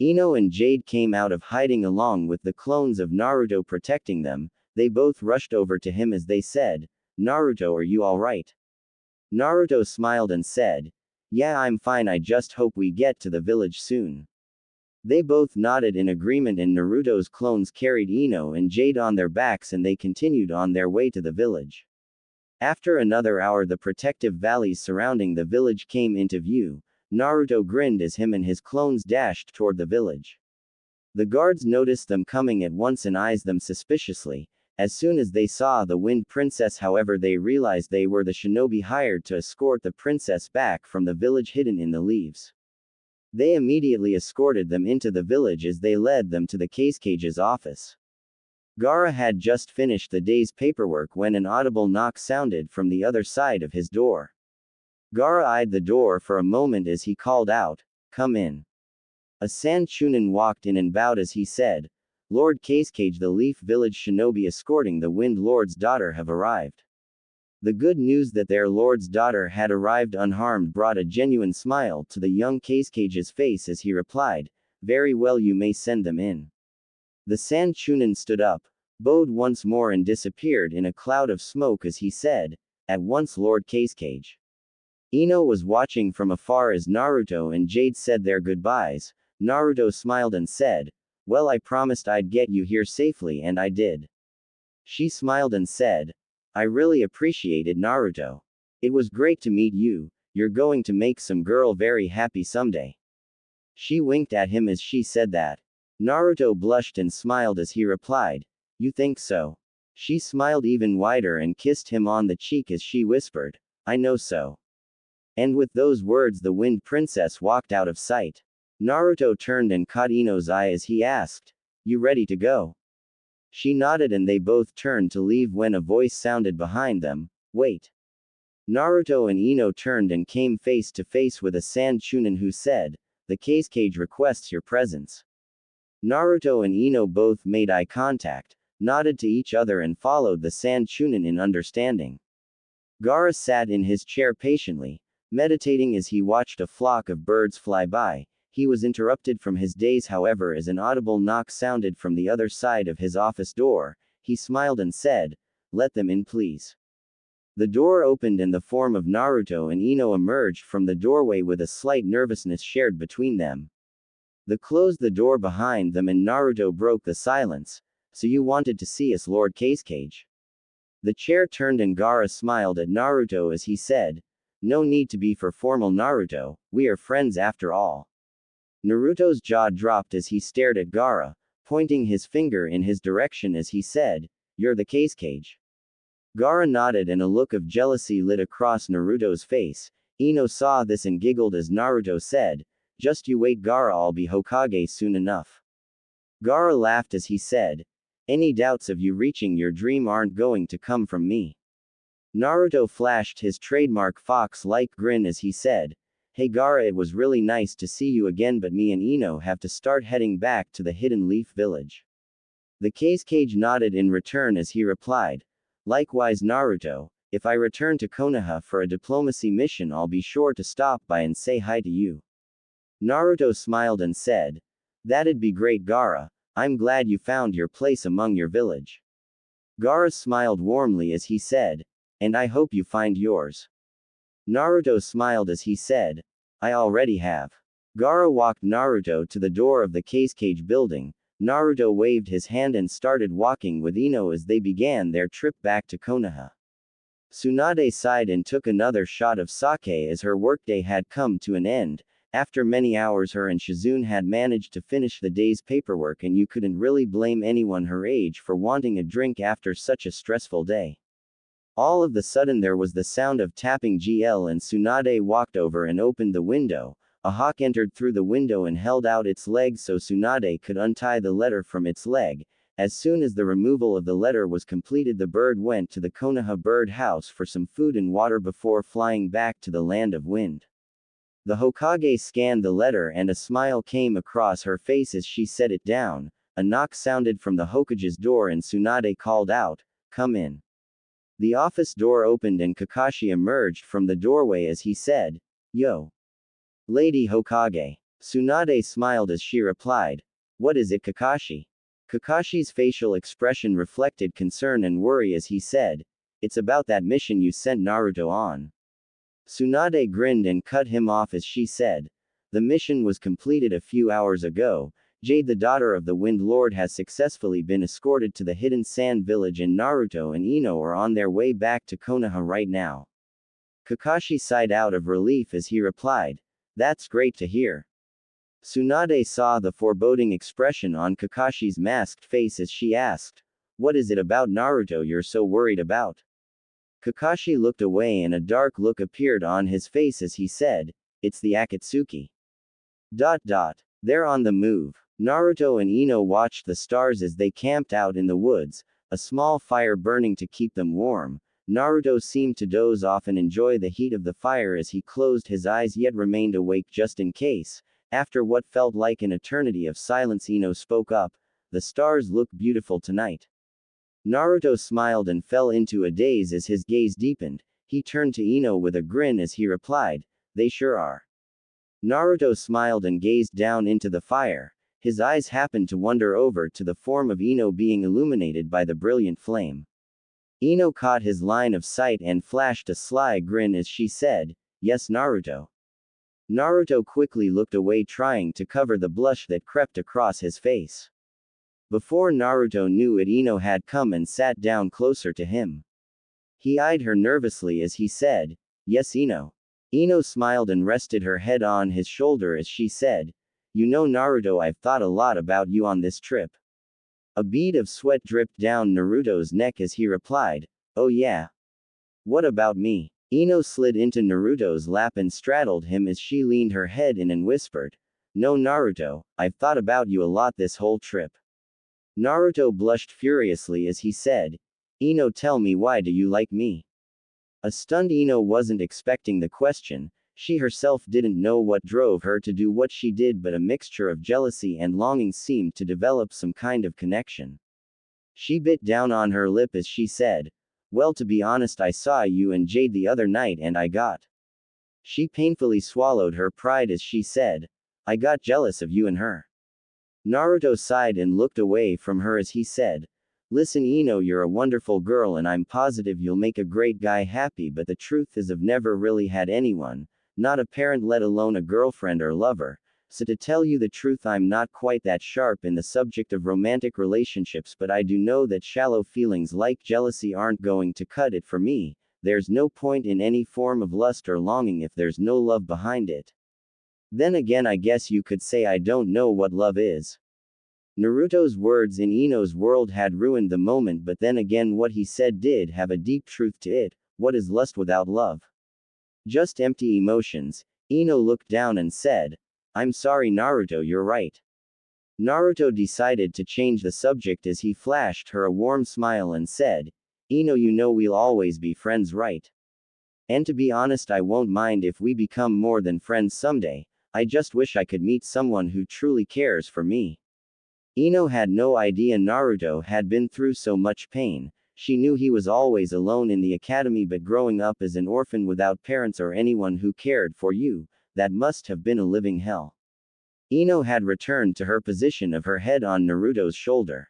Ino and Jade came out of hiding along with the clones of Naruto protecting them. They both rushed over to him as they said, Naruto, are you alright? Naruto smiled and said, yeah, I'm fine, I just hope we get to the village soon. They both nodded in agreement and Naruto's clones carried Ino and Jade on their backs and they continued on their way to the village. After another hour, the protective valleys surrounding the village came into view. Naruto grinned as him and his clones dashed toward the village. The guards noticed them coming at once and eyed them suspiciously. As soon as they saw the Wind Princess, however, they realized they were the shinobi hired to escort the princess back from the village hidden in the leaves. They immediately escorted them into the village as they led them to the Casecage's office. Gaara had just finished the day's paperwork when an audible knock sounded from the other side of his door. Gaara eyed the door for a moment as he called out, "Come in." A Sand Chunin walked in and bowed as he said, "Lord Casecage, the Leaf Village shinobi escorting the Wind Lord's daughter have arrived." The good news that their lord's daughter had arrived unharmed brought a genuine smile to the young Casecage's face as he replied, "Very well, you may send them in." The Sand Chunin stood up, bowed once more and disappeared in a cloud of smoke as he said, "At once, Lord Casecage." Ino was watching from afar as Naruto and Jade said their goodbyes. Naruto smiled and said, "Well, I promised I'd get you here safely and I did." She smiled and said, "I really appreciate it, Naruto. It was great to meet you. You're going to make some girl very happy someday." She winked at him as she said that. Naruto blushed and smiled as he replied, "You think so?" She smiled even wider and kissed him on the cheek as she whispered, "I know so." And with those words the Wind Princess walked out of sight. Naruto turned and caught Ino's eye as he asked, "You ready to go?" She nodded and they both turned to leave when a voice sounded behind them, "Wait." Naruto and Ino turned and came face to face with a Sand Chunin who said, "The Casecage requests your presence." Naruto and Ino both made eye contact, nodded to each other and followed the Sand Chunin in understanding. Gaara sat in his chair patiently, meditating as he watched a flock of birds fly by. He was interrupted from his daze, however, as an audible knock sounded from the other side of his office door. He smiled and said, "Let them in, please." The door opened and the form of Naruto and Ino emerged from the doorway with a slight nervousness shared between them. They closed the door behind them and Naruto broke the silence. "So you wanted to see us, Lord Casecage?" The chair turned and Gaara smiled at Naruto as he said, "No need to be for formal, Naruto, we are friends after all." Naruto's jaw dropped as he stared at Gaara, pointing his finger in his direction as he said, "You're the Casecage." Gaara nodded and a look of jealousy lit across Naruto's face. Ino saw this and giggled as Naruto said, "Just you wait, Gaara, I'll be Hokage soon enough." Gaara laughed as he said, "Any doubts of you reaching your dream aren't going to come from me." Naruto flashed his trademark fox-like grin as he said, "Hey Gaara, it was really nice to see you again, but me and Ino have to start heading back to the Hidden Leaf Village." The Casecage nodded in return as he replied, "Likewise, Naruto, if I return to Konoha for a diplomacy mission, I'll be sure to stop by and say hi to you." Naruto smiled and said, "That'd be great, Gaara. I'm glad you found your place among your village." Gaara smiled warmly as he said, "And I hope you find yours." Naruto smiled as he said, "I already have." Gaara walked Naruto to the door of the Casecage building. Naruto waved his hand and started walking with Ino as they began their trip back to Konoha. Tsunade sighed and took another shot of sake as her workday had come to an end. After many hours, her and Shizune had managed to finish the day's paperwork, and you couldn't really blame anyone her age for wanting a drink after such a stressful day. All of a sudden there was the sound of tapping GL and Tsunade walked over and opened the window. A hawk entered through the window and held out its leg so Tsunade could untie the letter from its leg. As soon as the removal of the letter was completed, the bird went to the Konoha bird house for some food and water before flying back to the land of wind. The Hokage scanned the letter and a smile came across her face as she set it down. A knock sounded from the Hokage's door and Tsunade called out, "Come in." The office door opened and Kakashi emerged from the doorway as he said, "Yo. Lady Hokage." Tsunade smiled as she replied, "What is it, Kakashi?" Kakashi's facial expression reflected concern and worry as he said, "It's about that mission you sent Naruto on." Tsunade grinned and cut him off as she said, "The mission was completed a few hours ago. Jade, the daughter of the Wind Lord, has successfully been escorted to the Hidden Sand Village and Naruto and Ino are on their way back to Konoha right now." Kakashi sighed out of relief as he replied, "That's great to hear." Tsunade saw the foreboding expression on Kakashi's masked face as she asked, What is it about Naruto you're so worried about? Kakashi looked away and a dark look appeared on his face as he said, It's the Akatsuki. They're on the move. Naruto and Ino watched the stars as they camped out in the woods, a small fire burning to keep them warm. Naruto seemed to doze off and enjoy the heat of the fire as he closed his eyes yet remained awake just in case. After what felt like an eternity of silence, Ino spoke up, The stars look beautiful tonight. Naruto smiled and fell into a daze as his gaze deepened. He turned to Ino with a grin as he replied, They sure are. Naruto smiled and gazed down into the fire. His eyes happened to wander over to the form of Ino being illuminated by the brilliant flame. Ino caught his line of sight and flashed a sly grin as she said, Yes, Naruto. Naruto quickly looked away, trying to cover the blush that crept across his face. Before Naruto knew it, Ino had come and sat down closer to him. He eyed her nervously as he said, Yes, Ino. Ino smiled and rested her head on his shoulder as she said, You know, Naruto, I've thought a lot about you on this trip. A bead of sweat dripped down Naruto's neck as he replied, Oh yeah. What about me? Ino slid into Naruto's lap and straddled him as she leaned her head in and whispered, No, Naruto, I've thought about you a lot this whole trip. Naruto blushed furiously as he said, Ino, tell me, why do you like me? A stunned Ino wasn't expecting the question. She herself didn't know what drove her to do what she did, but a mixture of jealousy and longing seemed to develop some kind of connection. She bit down on her lip as she said, Well, to be honest, I saw you and Jade the other night and I got. She painfully swallowed her pride as she said, I got jealous of you and her. Naruto sighed and looked away from her as he said, Listen, Ino, you're a wonderful girl and I'm positive you'll make a great guy happy, but the truth is I've never really had anyone, not a parent, let alone a girlfriend or lover, so to tell you the truth, I'm not quite that sharp in the subject of romantic relationships, but I do know that shallow feelings like jealousy aren't going to cut it for me. There's no point in any form of lust or longing if there's no love behind it. Then again, I guess you could say I don't know what love is. Naruto's words in Ino's world had ruined the moment, but then again what he said did have a deep truth to it. What is lust without love? Just empty emotions. Ino looked down and said, I'm sorry, Naruto, you're right. Naruto decided to change the subject as he flashed her a warm smile and said, Ino, you know we'll always be friends, right? And to be honest, I won't mind if we become more than friends someday. I just wish I could meet someone who truly cares for me. Ino had no idea Naruto had been through so much pain. She knew he was always alone in the academy, but growing up as an orphan without parents or anyone who cared for you, that must have been a living hell. Ino had returned to her position of her head on Naruto's shoulder.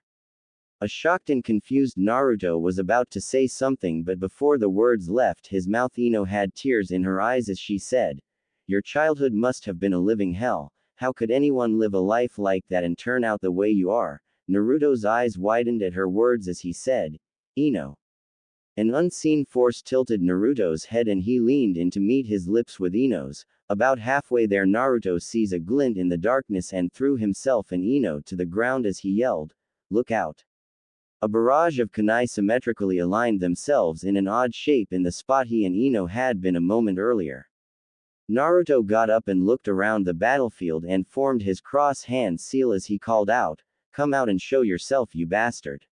A shocked and confused Naruto was about to say something, but before the words left his mouth, Ino had tears in her eyes as she said, Your childhood must have been a living hell. How could anyone live a life like that and turn out the way you are? Naruto's eyes widened at her words as he said, Ino. An unseen force tilted Naruto's head and he leaned in to meet his lips with Ino's. About halfway there, Naruto sees a glint in the darkness and threw himself and Ino to the ground as he yelled, Look out. A barrage of kunai symmetrically aligned themselves in an odd shape in the spot he and Ino had been a moment earlier. Naruto got up and looked around the battlefield and formed his cross-hand seal as he called out, Come out and show yourself, you bastard.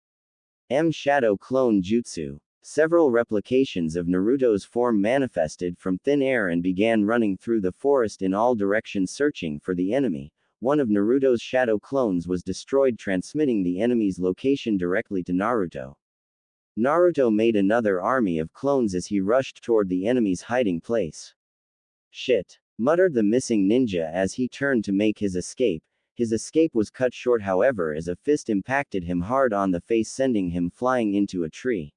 Shadow Clone Jutsu. Several replications of Naruto's form manifested from thin air and began running through the forest in all directions searching for the enemy. One of Naruto's shadow clones was destroyed, transmitting the enemy's location directly to Naruto. Naruto made another army of clones as he rushed toward the enemy's hiding place. Shit, muttered the missing ninja as he turned to make his escape. His escape was cut short, however, as a fist impacted him hard on the face, sending him flying into a tree.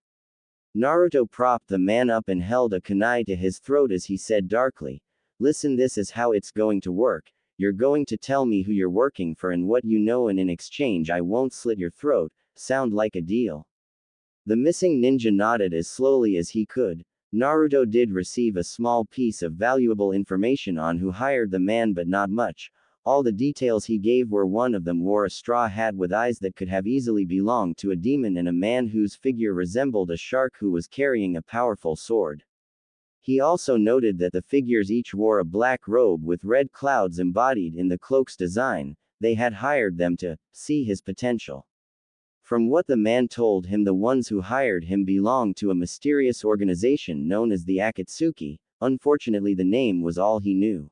Naruto propped the man up and held a kunai to his throat as he said darkly, Listen, this is how it's going to work. You're going to tell me who you're working for and what you know, and in exchange I won't slit your throat. Sound like a deal? The missing ninja nodded as slowly as he could. Naruto did receive a small piece of valuable information on who hired the man, but not much. All the details he gave were one of them wore a straw hat with eyes that could have easily belonged to a demon and a man whose figure resembled a shark who was carrying a powerful sword. He also noted that the figures each wore a black robe with red clouds embodied in the cloak's design. They had hired them to see his potential. From what the man told him, the ones who hired him belonged to a mysterious organization known as the Akatsuki. Unfortunately, the name was all he knew.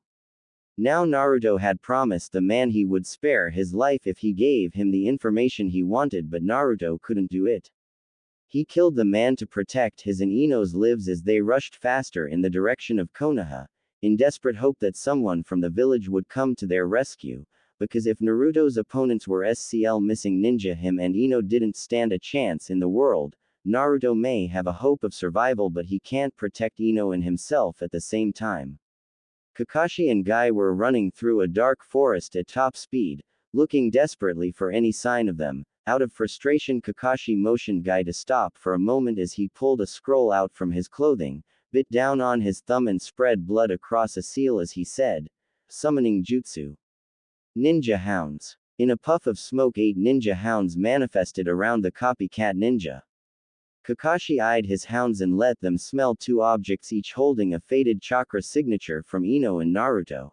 Now Naruto had promised the man he would spare his life if he gave him the information he wanted, but Naruto couldn't do it. He killed the man to protect his and Ino's lives as they rushed faster in the direction of Konoha, in desperate hope that someone from the village would come to their rescue, because if Naruto's opponents were SCL missing ninja, him and Ino didn't stand a chance in the world. Naruto may have a hope of survival, but he can't protect Ino and himself at the same time. Kakashi and Guy were running through a dark forest at top speed, looking desperately for any sign of them. Out of frustration, Kakashi motioned Guy to stop for a moment as he pulled a scroll out from his clothing, bit down on his thumb and spread blood across a seal as he said, "Summoning Jutsu." Ninja hounds. In a puff of smoke, 8 ninja hounds manifested around the copycat ninja. Kakashi eyed his hounds and let them smell 2 objects, each holding a faded chakra signature from Ino and Naruto.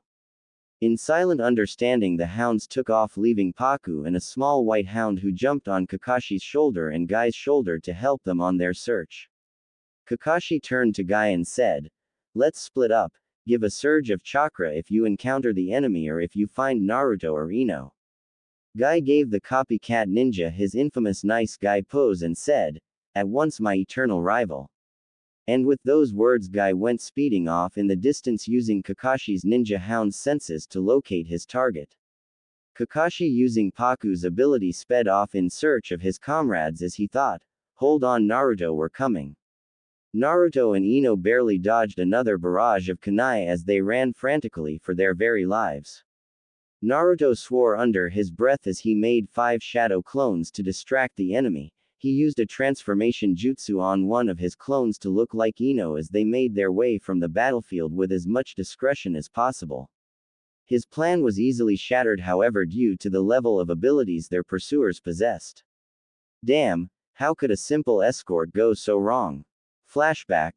In silent understanding, the hounds took off, leaving Paku and a small white hound who jumped on Kakashi's shoulder and Guy's shoulder to help them on their search. Kakashi turned to Guy and said, "Let's split up. Give a surge of chakra if you encounter the enemy or if you find Naruto or Ino." Guy gave the copycat ninja his infamous nice guy pose and said, "At once, my eternal rival." And with those words, Guy went speeding off in the distance, using Kakashi's ninja hound's senses to locate his target. Kakashi, using Paku's ability, sped off in search of his comrades as he thought, "Hold on, Naruto, we're coming." Naruto and Ino barely dodged another barrage of kunai as they ran frantically for their very lives. Naruto swore under his breath as he made 5 shadow clones to distract the enemy. He used a transformation jutsu on one of his clones to look like Ino as they made their way from the battlefield with as much discretion as possible. His plan was easily shattered, however, due to the level of abilities their pursuers possessed. Damn, how could a simple escort go so wrong? Flashback.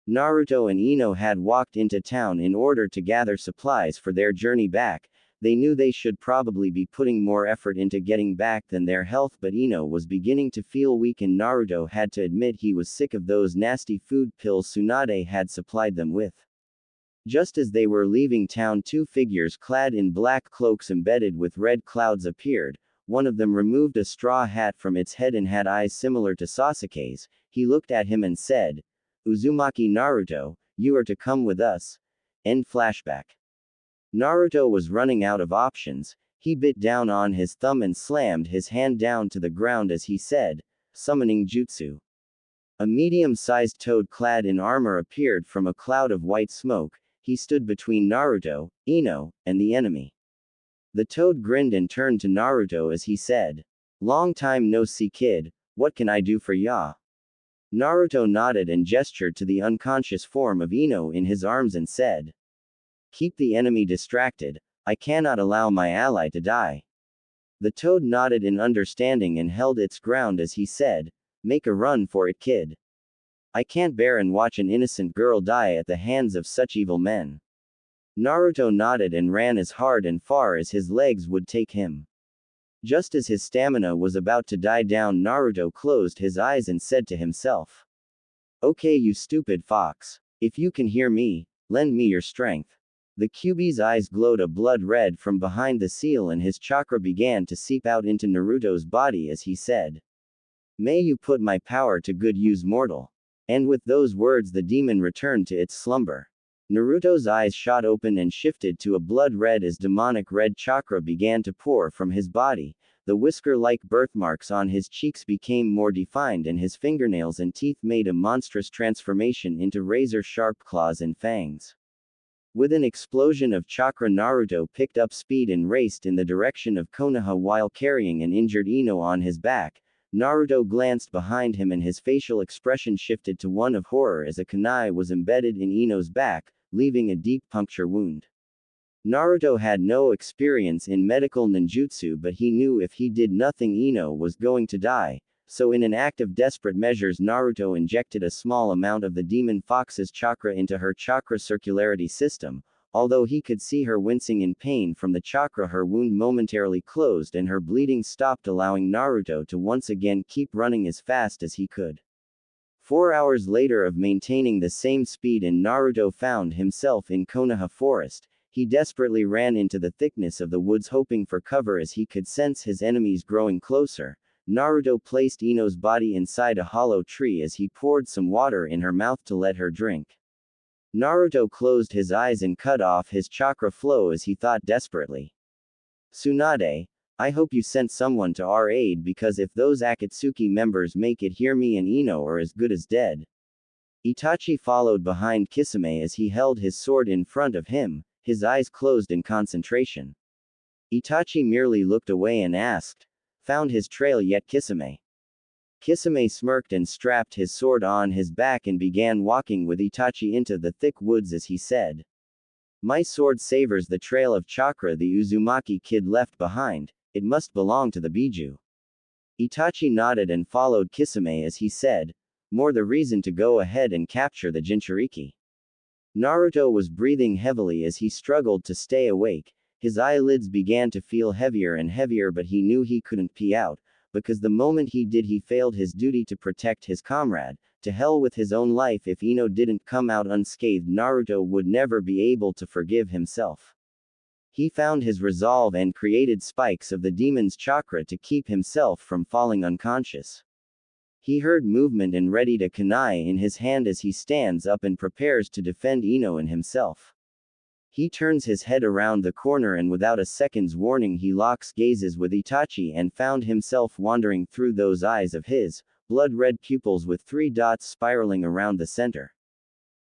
Naruto and Ino had walked into town in order to gather supplies for their journey back. They knew they should probably be putting more effort into getting back than their health, but Ino was beginning to feel weak and Naruto had to admit he was sick of those nasty food pills Tsunade had supplied them with. Just as they were leaving town, 2 figures clad in black cloaks embedded with red clouds appeared. One of them removed a straw hat from its head and had eyes similar to Sasuke's. He looked at him and said, "Uzumaki Naruto, you are to come with us." End flashback. Naruto was running out of options. He bit down on his thumb and slammed his hand down to the ground as he said, "Summoning Jutsu." A medium-sized toad clad in armor appeared from a cloud of white smoke. He stood between Naruto, Ino, and the enemy. The toad grinned and turned to Naruto as he said, "Long time no see, kid. What can I do for ya?" Naruto nodded and gestured to the unconscious form of Ino in his arms and said, "Keep the enemy distracted. I cannot allow my ally to die." The toad nodded in understanding and held its ground as he said, "Make a run for it, kid. I can't bear and watch an innocent girl die at the hands of such evil men." Naruto nodded and ran as hard and far as his legs would take him. Just as his stamina was about to die down, Naruto closed his eyes and said to himself, "Okay, you stupid fox. If you can hear me, lend me your strength." The Kyuubi's eyes glowed a blood red from behind the seal and his chakra began to seep out into Naruto's body as he said, "May you put my power to good use, mortal." And with those words, the demon returned to its slumber. Naruto's eyes shot open and shifted to a blood red as demonic red chakra began to pour from his body. The whisker-like birthmarks on his cheeks became more defined and his fingernails and teeth made a monstrous transformation into razor-sharp claws and fangs. With an explosion of chakra, Naruto picked up speed and raced in the direction of Konoha while carrying an injured Ino on his back. Naruto glanced behind him and his facial expression shifted to one of horror as a kunai was embedded in Ino's back, leaving a deep puncture wound. Naruto had no experience in medical ninjutsu, but he knew if he did nothing Ino was going to die, so in an act of desperate measures Naruto injected a small amount of the demon fox's chakra into her chakra circularity system. Although he could see her wincing in pain from the chakra, her wound momentarily closed and her bleeding stopped, allowing Naruto to once again keep running as fast as he could. 4 hours later of maintaining the same speed and Naruto found himself in Konoha Forest. He desperately ran into the thickness of the woods hoping for cover as he could sense his enemies growing closer. Naruto placed Ino's body inside a hollow tree as he poured some water in her mouth to let her drink. Naruto closed his eyes and cut off his chakra flow as he thought desperately. Tsunade, I hope you sent someone to our aid, because if those Akatsuki members make it here, me and Ino are as good as dead. Itachi followed behind Kisame as he held his sword in front of him, his eyes closed in concentration. Itachi merely looked away and asked, "Found his trail yet, Kisame?" Kisame smirked and strapped his sword on his back and began walking with Itachi into the thick woods as he said, "My sword savors the trail of chakra the Uzumaki kid left behind, it must belong to the Biju." Itachi nodded and followed Kisame as he said, "More the reason to go ahead and capture the Jinchuriki." Naruto was breathing heavily as he struggled to stay awake. His eyelids began to feel heavier and heavier, but he knew he couldn't pee out, because the moment he did he failed his duty to protect his comrade. To hell with his own life, if Ino didn't come out unscathed Naruto would never be able to forgive himself. He found his resolve and created spikes of the demon's chakra to keep himself from falling unconscious. He heard movement and readied a kunai in his hand as he stands up and prepares to defend Ino and himself. He turns his head around the corner and without a second's warning he locks gazes with Itachi and found himself wandering through those eyes of his, blood-red pupils with 3 dots spiraling around the center.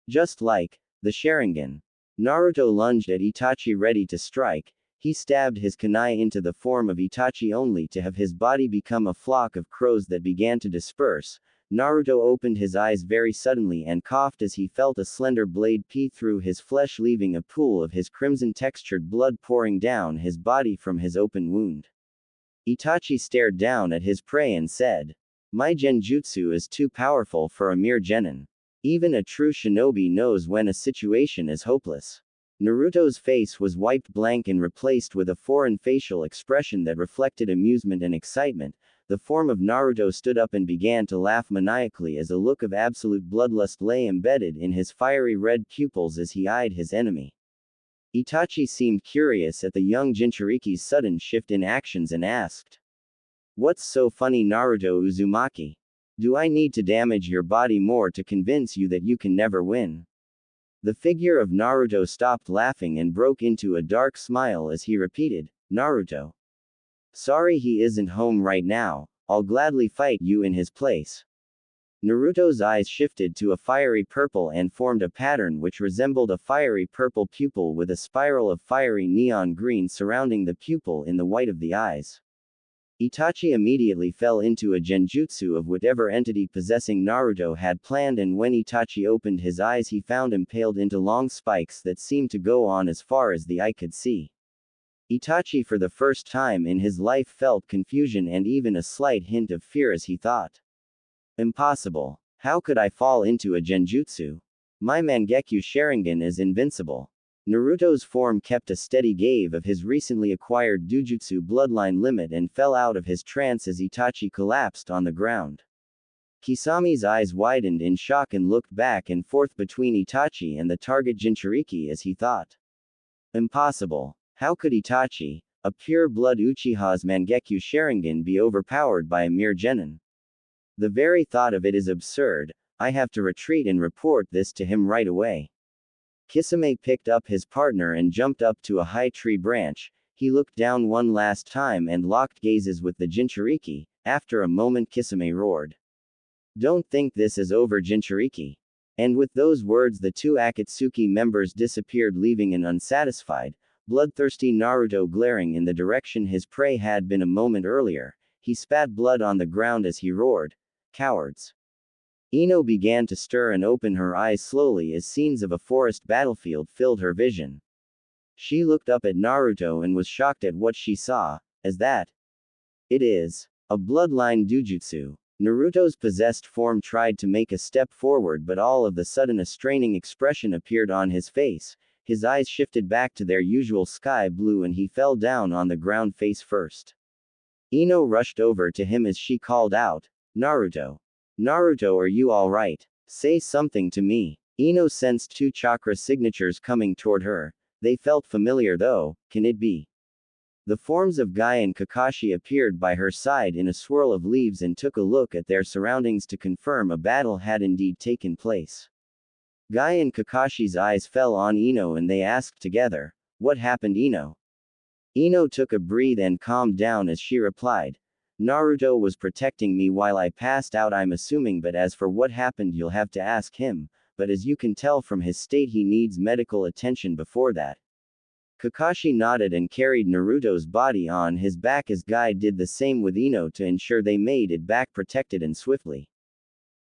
Just like the Sharingan. Naruto lunged at Itachi ready to strike. He stabbed his kunai into the form of Itachi only to have his body become a flock of crows that began to disperse. Naruto opened his eyes very suddenly and coughed as he felt a slender blade pee through his flesh, leaving a pool of his crimson-textured blood pouring down his body from his open wound. Itachi stared down at his prey and said, "My genjutsu is too powerful for a mere genin. Even a true shinobi knows when a situation is hopeless." Naruto's face was wiped blank and replaced with a foreign facial expression that reflected amusement and excitement. The form of Naruto stood up and began to laugh maniacally as a look of absolute bloodlust lay embedded in his fiery red pupils as he eyed his enemy. Itachi seemed curious at the young Jinchuriki's sudden shift in actions and asked, "What's so funny, Naruto Uzumaki? Do I need to damage your body more to convince you that you can never win?" The figure of Naruto stopped laughing and broke into a dark smile as he repeated, "Naruto. Sorry he isn't home right now, I'll gladly fight you in his place." Naruto's eyes shifted to a fiery purple and formed a pattern which resembled a fiery purple pupil with a spiral of fiery neon green surrounding the pupil in the white of the eyes. Itachi immediately fell into a genjutsu of whatever entity possessing Naruto had planned, and when Itachi opened his eyes he found impaled into long spikes that seemed to go on as far as the eye could see. Itachi for the first time in his life felt confusion and even a slight hint of fear as he thought, "Impossible. How could I fall into a genjutsu? My Mangekyo Sharingan is invincible." Naruto's form kept a steady gaze of his recently acquired Dujutsu bloodline limit and fell out of his trance as Itachi collapsed on the ground. Kisame's eyes widened in shock and looked back and forth between Itachi and the target Jinchuriki as he thought, "Impossible. How could Itachi, a pure-blood Uchiha's Mangekyo Sharingan, be overpowered by a mere genin? The very thought of it is absurd. I have to retreat and report this to him right away." Kisame picked up his partner and jumped up to a high tree branch. He looked down one last time and locked gazes with the Jinchuriki. After a moment Kisame roared, "Don't think this is over, Jinchuriki." And with those words the 2 Akatsuki members disappeared, leaving an unsatisfied, bloodthirsty Naruto glaring in the direction his prey had been a moment earlier. He spat blood on the ground as he roared, "Cowards." Ino began to stir and open her eyes slowly as scenes of a forest battlefield filled her vision. She looked up at Naruto and was shocked at what she saw. As that? It is a bloodline dujutsu. Naruto's possessed form tried to make a step forward, but all of a sudden a straining expression appeared on his face. His eyes shifted back to their usual sky blue and he fell down on the ground face first. Ino rushed over to him as she called out, Naruto. Naruto, are you alright? Say something to me. Ino sensed two chakra signatures coming toward her. They felt familiar though. Can it be? The forms of Guy and Kakashi appeared by her side in a swirl of leaves and took a look at their surroundings to confirm a battle had indeed taken place. Guy and Kakashi's eyes fell on Ino and they asked together, What happened, Ino? Ino took a breath and calmed down as she replied, Naruto was protecting me while I passed out, I'm assuming, but as for what happened you'll have to ask him, but as you can tell from his state he needs medical attention before that. Kakashi nodded and carried Naruto's body on his back as Guy did the same with Ino to ensure they made it back protected and swiftly.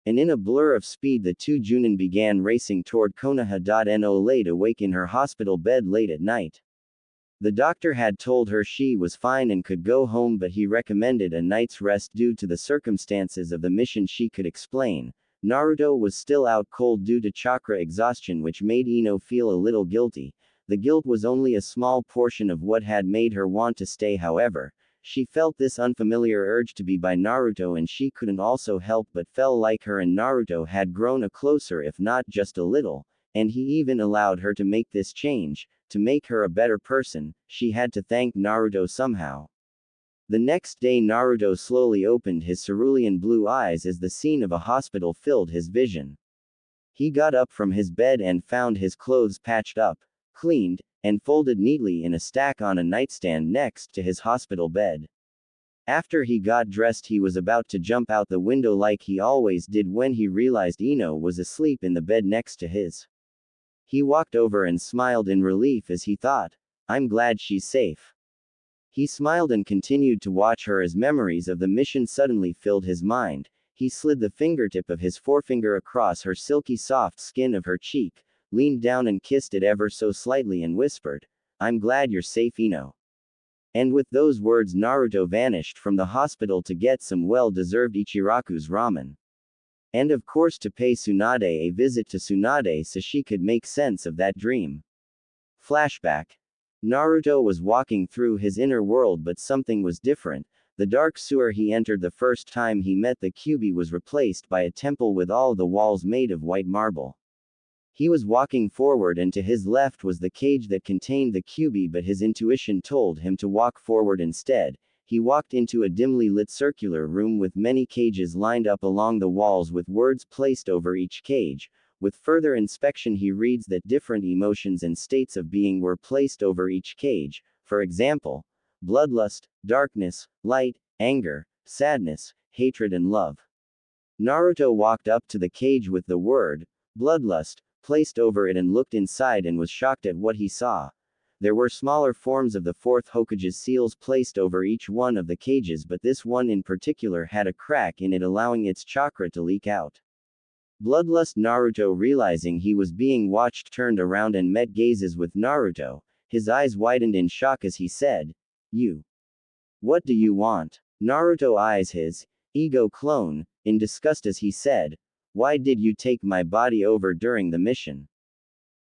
And in a blur of speed the two Junin began racing toward Konoha.no. Laid awake in her hospital bed late at night. The doctor had told her she was fine and could go home, but he recommended a night's rest due to the circumstances of the mission. She could explain. Naruto was still out cold due to chakra exhaustion, which made Ino feel a little guilty. The guilt was only a small portion of what had made her want to stay, however. She felt this unfamiliar urge to be by Naruto and she couldn't also help but felt like her and Naruto had grown a closer, if not just a little, and he even allowed her to make this change. To make her a better person, she had to thank Naruto somehow. The next day Naruto slowly opened his cerulean blue eyes as the scene of a hospital filled his vision. He got up from his bed and found his clothes patched up, cleaned, and folded neatly in a stack on a nightstand next to his hospital bed. After he got dressed he was about to jump out the window like he always did when he realized Ino was asleep in the bed next to his. He walked over and smiled in relief as he thought, I'm glad she's safe. He smiled and continued to watch her as memories of the mission suddenly filled his mind. He slid the fingertip of his forefinger across her silky soft skin of her cheek, leaned down and kissed it ever so slightly and whispered, I'm glad you're safe, Ino. And with those words Naruto vanished from the hospital to get some well-deserved Ichiraku's ramen. And of course to pay Tsunade a visit to Tsunade so she could make sense of that dream. Flashback. Naruto was walking through his inner world, but something was different. The dark sewer he entered the first time he met the Kyuubi was replaced by a temple with all the walls made of white marble. He was walking forward and to his left was the cage that contained the Kyuubi, but his intuition told him to walk forward instead. He walked into a dimly lit circular room with many cages lined up along the walls with words placed over each cage. With further inspection he reads that different emotions and states of being were placed over each cage, for example, bloodlust, darkness, light, anger, sadness, hatred and love. Naruto walked up to the cage with the word, bloodlust, placed over it and looked inside and was shocked at what he saw. There were smaller forms of the fourth Hokage's seals placed over each one of the cages, but this one in particular had a crack in it allowing its chakra to leak out. Bloodlust. Naruto, realizing he was being watched, turned around and met gazes with Naruto. His eyes widened in shock as he said, You. What do you want? Naruto eyes his ego clone in disgust as he said, Why did you take my body over during the mission?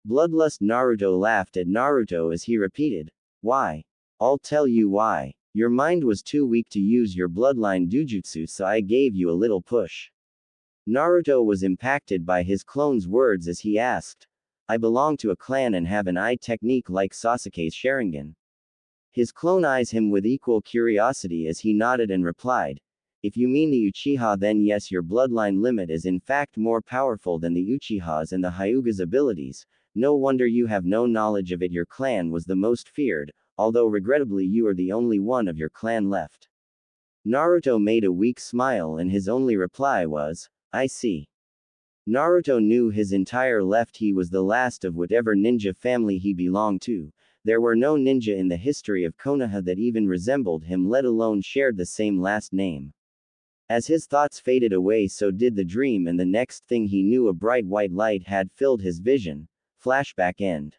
Bloodlust. Naruto laughed at Naruto as he repeated, Why? I'll tell you why. Your mind was too weak to use your bloodline dujutsu, so I gave you a little push. Naruto was impacted by his clone's words as he asked, I belong to a clan and have an eye technique like Sasuke's Sharingan. His clone eyes him with equal curiosity as he nodded and replied, If you mean the Uchiha, then yes, your bloodline limit is in fact more powerful than the Uchiha's and the Hyuga's abilities. No wonder you have no knowledge of it. Your clan was the most feared, although regrettably you are the only one of your clan left. Naruto made a weak smile and his only reply was, I see. Naruto knew his entire left. He was the last of whatever ninja family he belonged to. There were no ninja in the history of Konoha that even resembled him, let alone shared the same last name. As his thoughts faded away, so did the dream, and the next thing he knew, a bright white light had filled his vision. Flashback end.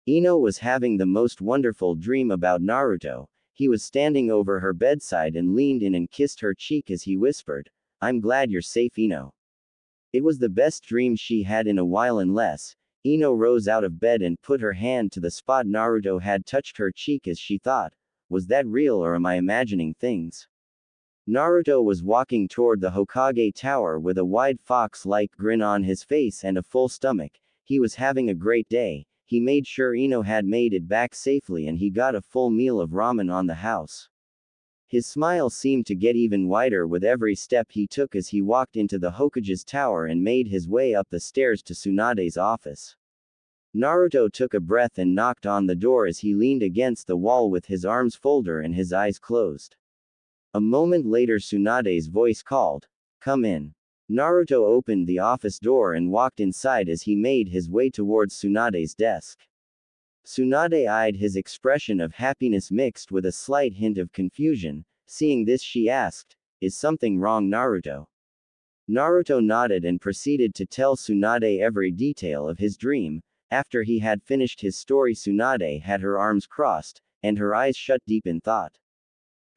Ino was having the most wonderful dream about Naruto. He was standing over her bedside and leaned in and kissed her cheek as he whispered, "I'm glad you're safe, Ino." It was the best dream she had in a while unless, Ino rose out of bed and put her hand to the spot Naruto had touched her cheek as she thought, was that real or am I imagining things? Naruto was walking toward the Hokage Tower with a wide fox-like grin on his face and a full stomach. He was having a great day. He made sure Ino had made it back safely and he got a full meal of ramen on the house. His smile seemed to get even wider with every step he took as he walked into the Hokage's tower and made his way up the stairs to Tsunade's office. Naruto took a breath and knocked on the door as he leaned against the wall with his arms folded and his eyes closed. A moment later Tsunade's voice called, "Come in." Naruto opened the office door and walked inside as he made his way towards Tsunade's desk. Tsunade eyed his expression of happiness mixed with a slight hint of confusion. Seeing this she asked, "Is something wrong, Naruto?" Naruto nodded and proceeded to tell Tsunade every detail of his dream. After he had finished his story Tsunade had her arms crossed, and her eyes shut deep in thought.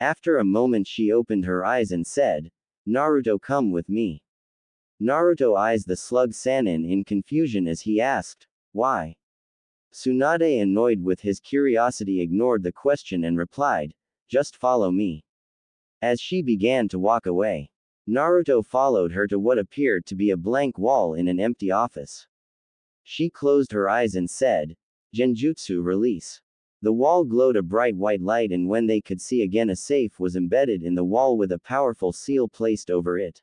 After a moment she opened her eyes and said, "Naruto, come with me." Naruto eyes the slug Sannin in confusion as he asked, "Why?" Tsunade, annoyed with his curiosity, ignored the question and replied, "Just follow me." As she began to walk away, Naruto followed her to what appeared to be a blank wall in an empty office. She closed her eyes and said, "Genjutsu release." The wall glowed a bright white light and when they could see again a safe was embedded in the wall with a powerful seal placed over it.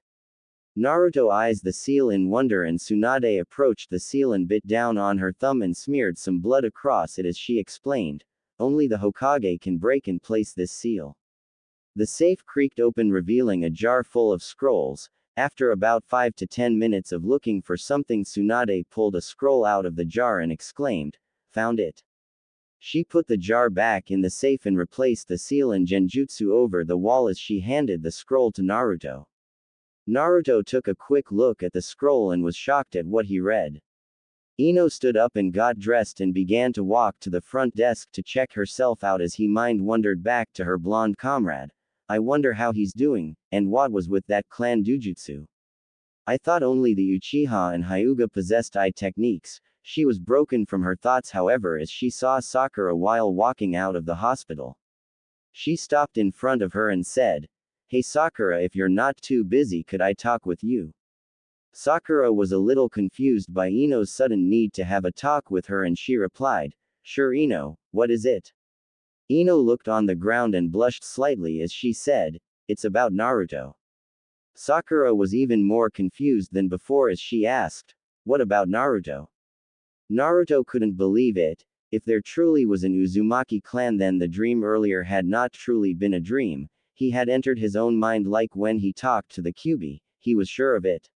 Naruto eyes the seal in wonder and Tsunade approached the seal and bit down on her thumb and smeared some blood across it as she explained, "Only the Hokage can break and place this seal." The safe creaked open revealing a jar full of scrolls. After about 5 to 10 minutes of looking for something Tsunade pulled a scroll out of the jar and exclaimed, "Found it." She put the jar back in the safe and replaced the seal and genjutsu over the wall as she handed the scroll to Naruto. Naruto took a quick look at the scroll and was shocked at what he read. Ino stood up and got dressed and began to walk to the front desk to check herself out as he mind-wandered back to her blonde comrade. "I wonder how he's doing, and what was with that clan dujutsu. I thought only the Uchiha and Hyuga possessed eye techniques." She was broken from her thoughts however as she saw Sakura while walking out of the hospital. She stopped in front of her and said, "Hey Sakura, if you're not too busy could I talk with you?" Sakura was a little confused by Ino's sudden need to have a talk with her and she replied, "Sure Ino, what is it?" Ino looked on the ground and blushed slightly as she said, "It's about Naruto." Sakura was even more confused than before as she asked, "What about Naruto?" Naruto couldn't believe it. If there truly was an Uzumaki clan then the dream earlier had not truly been a dream. He had entered his own mind like when he talked to the Kyuubi, he was sure of it.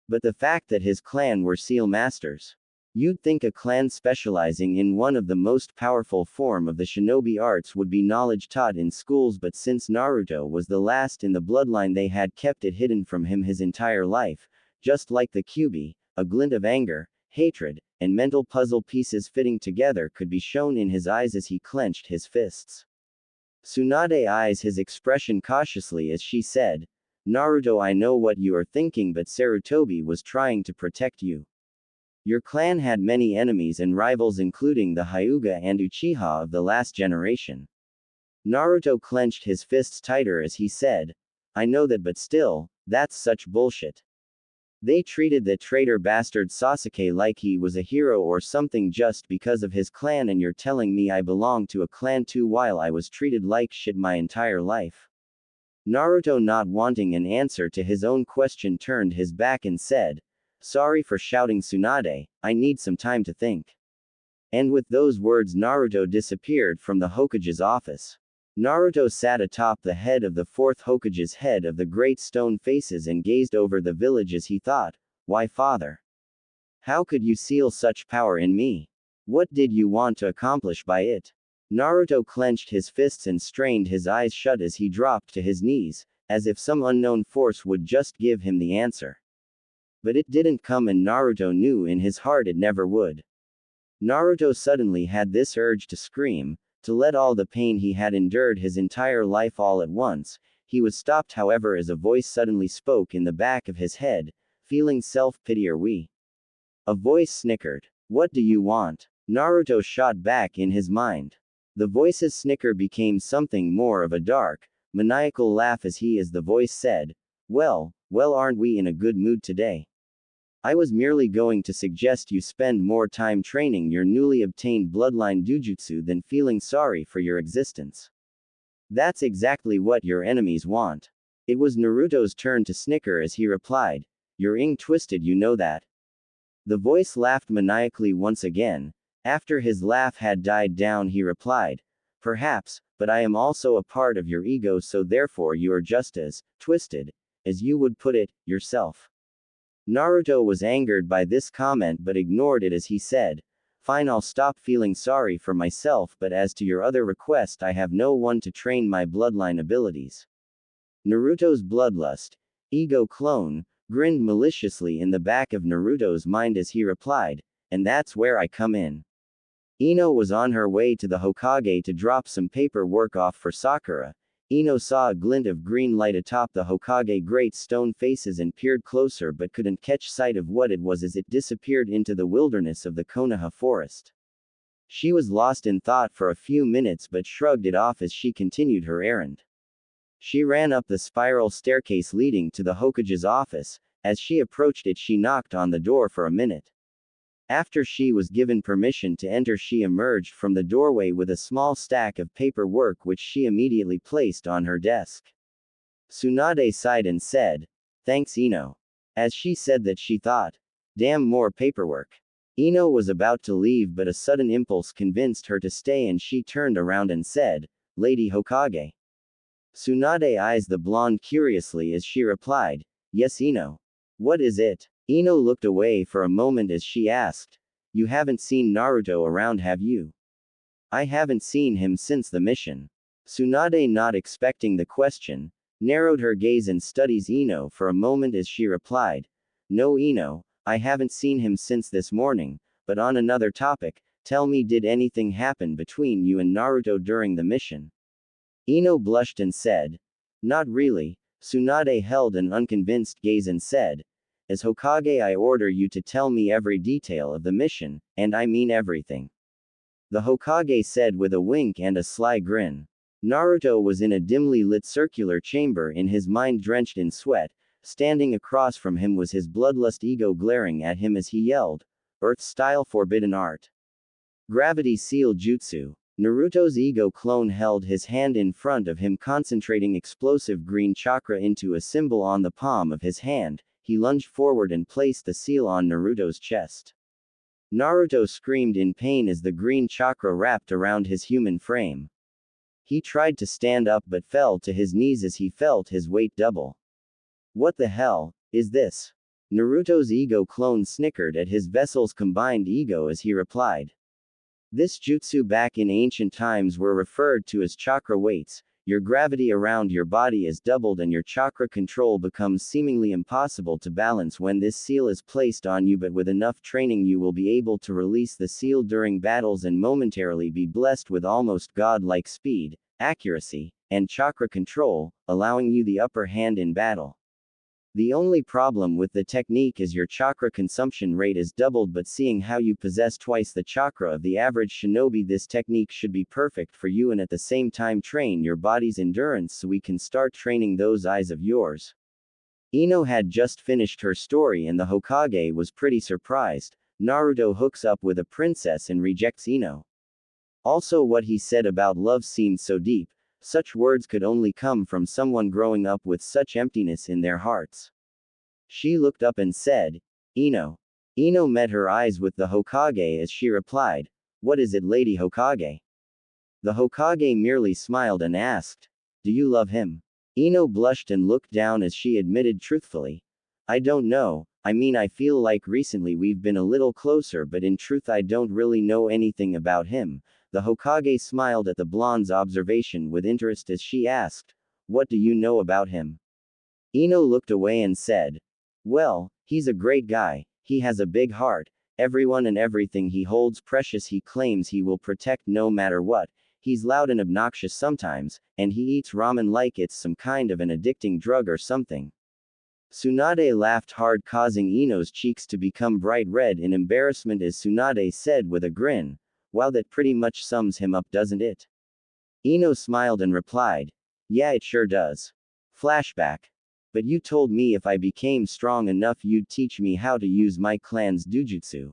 But the fact that his clan were seal masters. You'd think a clan specializing in one of the most powerful form of the shinobi arts would be knowledge taught in schools but since Naruto was the last in the bloodline they had kept it hidden from him his entire life. Just like the Kyuubi, a glint of anger, hatred, and mental puzzle pieces fitting together could be shown in his eyes as he clenched his fists. Tsunade eyes his expression cautiously as she said, "Naruto, I know what you are thinking but Sarutobi was trying to protect you. Your clan had many enemies and rivals including the Hyuga and Uchiha of the last generation." Naruto clenched his fists tighter as he said, "I know that but still, that's such bullshit. They treated that traitor bastard Sasuke like he was a hero or something just because of his clan and you're telling me I belong to a clan too while I was treated like shit my entire life." Naruto, not wanting an answer to his own question, turned his back and said, "Sorry for shouting Tsunade, I need some time to think." And with those words Naruto disappeared from the Hokage's office. Naruto sat atop the head of the fourth Hokage's head of the great stone faces and gazed over the village as he thought, "Why father? How could you seal such power in me? What did you want to accomplish by it?" Naruto clenched his fists and strained his eyes shut as he dropped to his knees, as if some unknown force would just give him the answer. But it didn't come and Naruto knew in his heart it never would. Naruto suddenly had this urge to scream, to let all the pain he had endured his entire life all at once. He was stopped, however, as a voice suddenly spoke in the back of his head, feeling self-pity or we. A voice snickered. What do you want? Naruto shot back in his mind. The voice's snicker became something more of a dark, maniacal laugh as the voice said, well, aren't we in a good mood today? I was merely going to suggest you spend more time training your newly obtained bloodline dujutsu than feeling sorry for your existence. That's exactly what your enemies want. It was Naruto's turn to snicker as he replied, you're twisted, you know that. The voice laughed maniacally once again. After his laugh had died down, he replied, perhaps, but I am also a part of your ego, so therefore you are just as twisted, as you would put it, yourself. Naruto was angered by this comment but ignored it as he said, fine, I'll stop feeling sorry for myself, but as to your other request, I have no one to train my bloodline abilities. Naruto's bloodlust, ego clone, grinned maliciously in the back of Naruto's mind as he replied, and that's where I come in. Ino was on her way to the Hokage to drop some paperwork off for Sakura. Ino saw a glint of green light atop the Hokage great stone faces and peered closer but couldn't catch sight of what it was as it disappeared into the wilderness of the Konoha forest. She was lost in thought for a few minutes but shrugged it off as she continued her errand. She ran up the spiral staircase leading to the Hokage's office. As she approached it, she knocked on the door for a minute. After she was given permission to enter, she emerged from the doorway with a small stack of paperwork which she immediately placed on her desk. Tsunade sighed and said, thanks, Ino. As she said that, she thought, damn, more paperwork. Ino was about to leave but a sudden impulse convinced her to stay and she turned around and said, Lady Hokage. Tsunade eyes the blonde curiously as she replied, yes, Ino. What is it? Ino looked away for a moment as she asked, you haven't seen Naruto around, have you? I haven't seen him since the mission. Tsunade, not expecting the question, narrowed her gaze and studies Ino for a moment as she replied, no, Ino, I haven't seen him since this morning, but on another topic, tell me, did anything happen between you and Naruto during the mission? Ino blushed and said, not really. Tsunade held an unconvinced gaze and said, as Hokage, I order you to tell me every detail of the mission, and I mean everything. The Hokage said with a wink and a sly grin. Naruto was in a dimly lit circular chamber, in his mind drenched in sweat. Standing across from him was his bloodlust ego glaring at him as he yelled, Earth-style forbidden art. Gravity seal jutsu. Naruto's ego clone held his hand in front of him, concentrating explosive green chakra into a symbol on the palm of his hand. He lunged forward and placed the seal on Naruto's chest. Naruto screamed in pain as the green chakra wrapped around his human frame. He tried to stand up but fell to his knees as he felt his weight double. What the hell is this? Naruto's ego clone snickered at his vessel's combined ego as he replied. This jutsu back in ancient times were referred to as chakra weights. Your gravity around your body is doubled and your chakra control becomes seemingly impossible to balance when this seal is placed on you, but with enough training you will be able to release the seal during battles and momentarily be blessed with almost god-like speed, accuracy, and chakra control, allowing you the upper hand in battle. The only problem with the technique is your chakra consumption rate is doubled, but seeing how you possess twice the chakra of the average shinobi, this technique should be perfect for you and at the same time train your body's endurance so we can start training those eyes of yours. Ino had just finished her story and the Hokage was pretty surprised. Naruto hooks up with a princess and rejects Ino. Also, what he said about love seemed so deep. Such words could only come from someone growing up with such emptiness in their hearts. She looked up and said, Ino. Ino met her eyes with the Hokage as she replied, what is it, Lady Hokage? The Hokage merely smiled and asked, do you love him? Ino blushed and looked down as she admitted truthfully, I don't know, I mean, I feel like recently we've been a little closer, but in truth I don't really know anything about him. The Hokage smiled at the blonde's observation with interest as she asked, what do you know about him? Ino looked away and said, well, he's a great guy, he has a big heart, Everyone and everything he holds precious he claims he will protect no matter what. He's loud and obnoxious sometimes, and he eats ramen like it's some kind of an addicting drug or something. Tsunade laughed hard, causing Ino's cheeks to become bright red in embarrassment as Tsunade said with a grin, "Wow, that pretty much sums him up, doesn't it?" Ino smiled and replied, "Yeah, it sure does." Flashback. "But you told me if I became strong enough you'd teach me how to use my clan's dujutsu."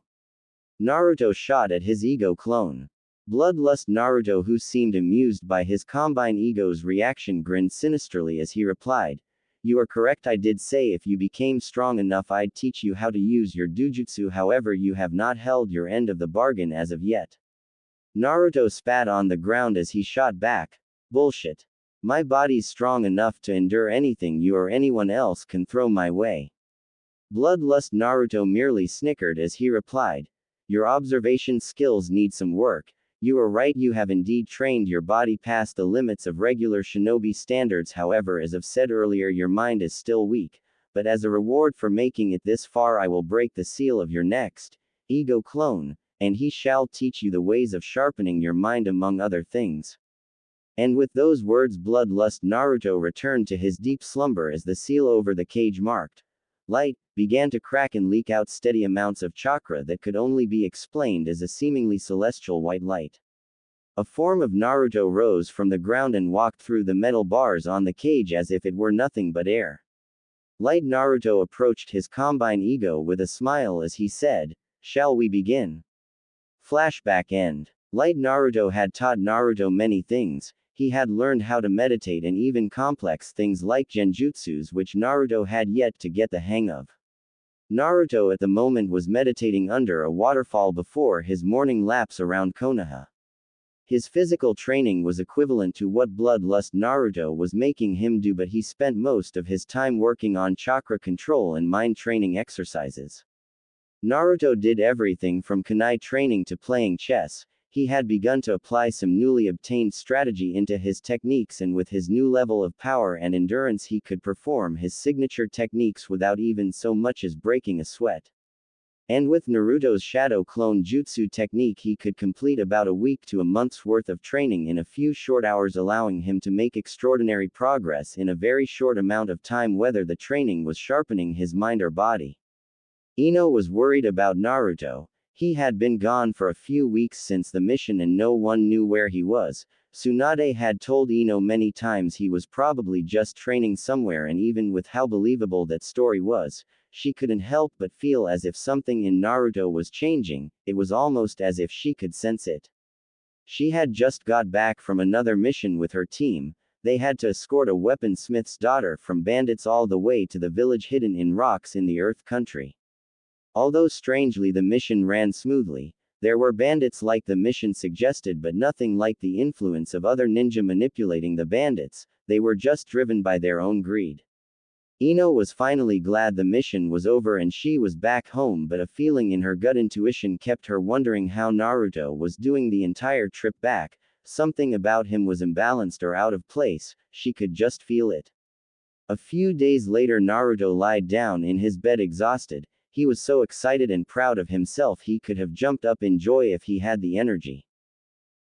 Naruto shot at his ego clone. Bloodlust Naruto, who seemed amused by his combine ego's reaction, grinned sinisterly as he replied, "You are correct, I did say if you became strong enough I'd teach you how to use your dujutsu, however you have not held your end of the bargain as of yet." Naruto spat on the ground as he shot back, "Bullshit. My body's strong enough to endure anything you or anyone else can throw my way." Bloodlust Naruto merely snickered as he replied, "Your observation skills need some work. You are right, you have indeed trained your body past the limits of regular shinobi standards, however as I've said earlier your mind is still weak, but as a reward for making it this far I will break the seal of your next ego clone, and he shall teach you the ways of sharpening your mind among other things." And with those words Bloodlust Naruto returned to his deep slumber as the seal over the cage marked light began to crack and leak out steady amounts of chakra that could only be explained as a seemingly celestial white light. A form of Naruto rose from the ground and walked through the metal bars on the cage as if it were nothing but air. Light Naruto approached his combine ego with a smile as he said, "Shall we begin?" Flashback end. Light Naruto had taught Naruto many things. He had learned how to meditate and even complex things like genjutsus, which Naruto had yet to get the hang of. Naruto at the moment was meditating under a waterfall before his morning laps around Konoha. His physical training was equivalent to what Bloodlust Naruto was making him do, but he spent most of his time working on chakra control and mind training exercises. Naruto did everything from kunai training to playing chess. He had begun to apply some newly obtained strategy into his techniques, and with his new level of power and endurance he could perform his signature techniques without even so much as breaking a sweat. And with Naruto's shadow clone jutsu technique he could complete about a week to a month's worth of training in a few short hours, allowing him to make extraordinary progress in a very short amount of time, whether the training was sharpening his mind or body. Ino was worried about Naruto. He had been gone for a few weeks since the mission and no one knew where he was. Tsunade had told Ino many times he was probably just training somewhere, and even with how believable that story was, she couldn't help but feel as if something in Naruto was changing. It was almost as if she could sense it. She had just got back from another mission with her team. They had to escort a weaponsmith's daughter from bandits all the way to the village hidden in rocks in the Earth Country. Although strangely the mission ran smoothly, there were bandits like the mission suggested, but nothing like the influence of other ninja manipulating the bandits. They were just driven by their own greed. Ino was finally glad the mission was over and she was back home, but a feeling in her gut intuition kept her wondering how Naruto was doing the entire trip back. Something about him was imbalanced or out of place, she could just feel it. A few days later Naruto lied down in his bed exhausted. He was so excited and proud of himself he could have jumped up in joy if he had the energy.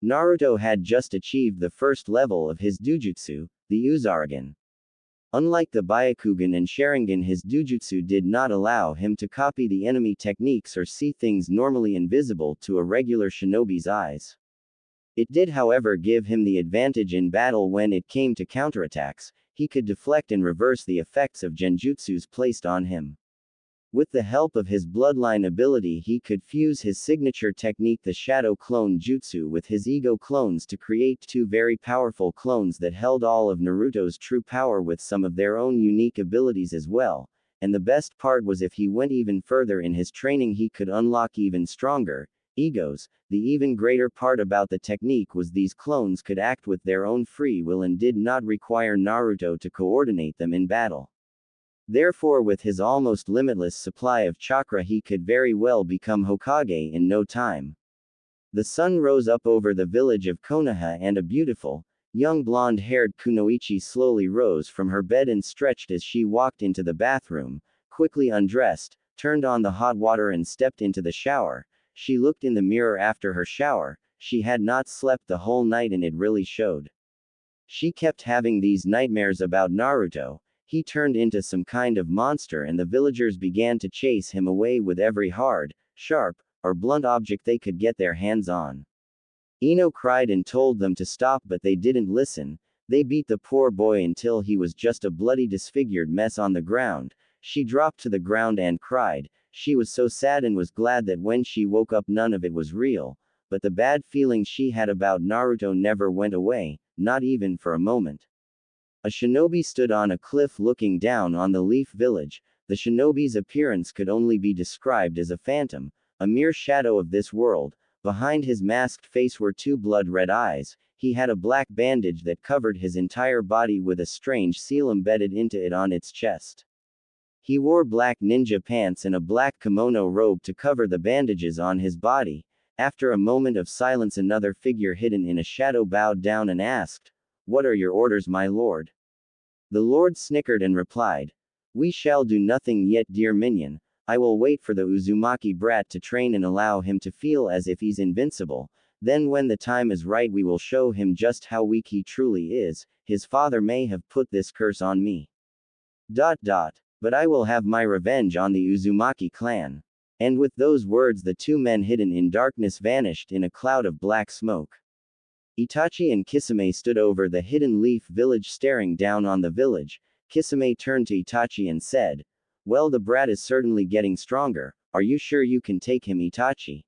Naruto had just achieved the first level of his dujutsu, the Uzaragen. Unlike the Byakugan and Sharingan, his dujutsu did not allow him to copy the enemy techniques or see things normally invisible to a regular shinobi's eyes. It did, however, give him the advantage in battle when it came to counterattacks. He could deflect and reverse the effects of genjutsus placed on him. With the help of his bloodline ability he could fuse his signature technique, the Shadow Clone Jutsu, with his ego clones to create two very powerful clones that held all of Naruto's true power with some of their own unique abilities as well. And the best part was, if he went even further in his training he could unlock even stronger egos. The even greater part about the technique was these clones could act with their own free will and did not require Naruto to coordinate them in battle. Therefore, with his almost limitless supply of chakra he could very well become Hokage in no time. The sun rose up over the village of Konoha and a beautiful, young blonde-haired Kunoichi slowly rose from her bed and stretched as she walked into the bathroom, quickly undressed, turned on the hot water and stepped into the shower. She looked in the mirror after her shower. She had not slept the whole night and it really showed. She kept having these nightmares about Naruto. He turned into some kind of monster and the villagers began to chase him away with every hard, sharp, or blunt object they could get their hands on. Ino cried and told them to stop but they didn't listen. They beat the poor boy until he was just a bloody disfigured mess on the ground. She dropped to the ground and cried. She was so sad and was glad that when she woke up none of it was real, but the bad feeling she had about Naruto never went away, not even for a moment. A shinobi stood on a cliff looking down on the Leaf Village. The shinobi's appearance could only be described as a phantom, a mere shadow of this world. Behind his masked face were two blood-red eyes. He had a black bandage that covered his entire body with a strange seal embedded into it on its chest. He wore black ninja pants and a black kimono robe to cover the bandages on his body. After a moment of silence, another figure hidden in a shadow bowed down and asked, "What are your orders, my lord?" The lord snickered and replied, "We shall do nothing yet, dear minion. I will wait for the Uzumaki brat to train and allow him to feel as if he's invincible. Then when the time is right we will show him just how weak he truly is. His father may have put this curse on me. But I will have my revenge on the Uzumaki clan." And with those words the two men hidden in darkness vanished in a cloud of black smoke. Itachi and Kisame stood over the hidden Leaf Village staring down on the village. Kisame turned to Itachi and said, "Well, the brat is certainly getting stronger. Are you sure you can take him, Itachi?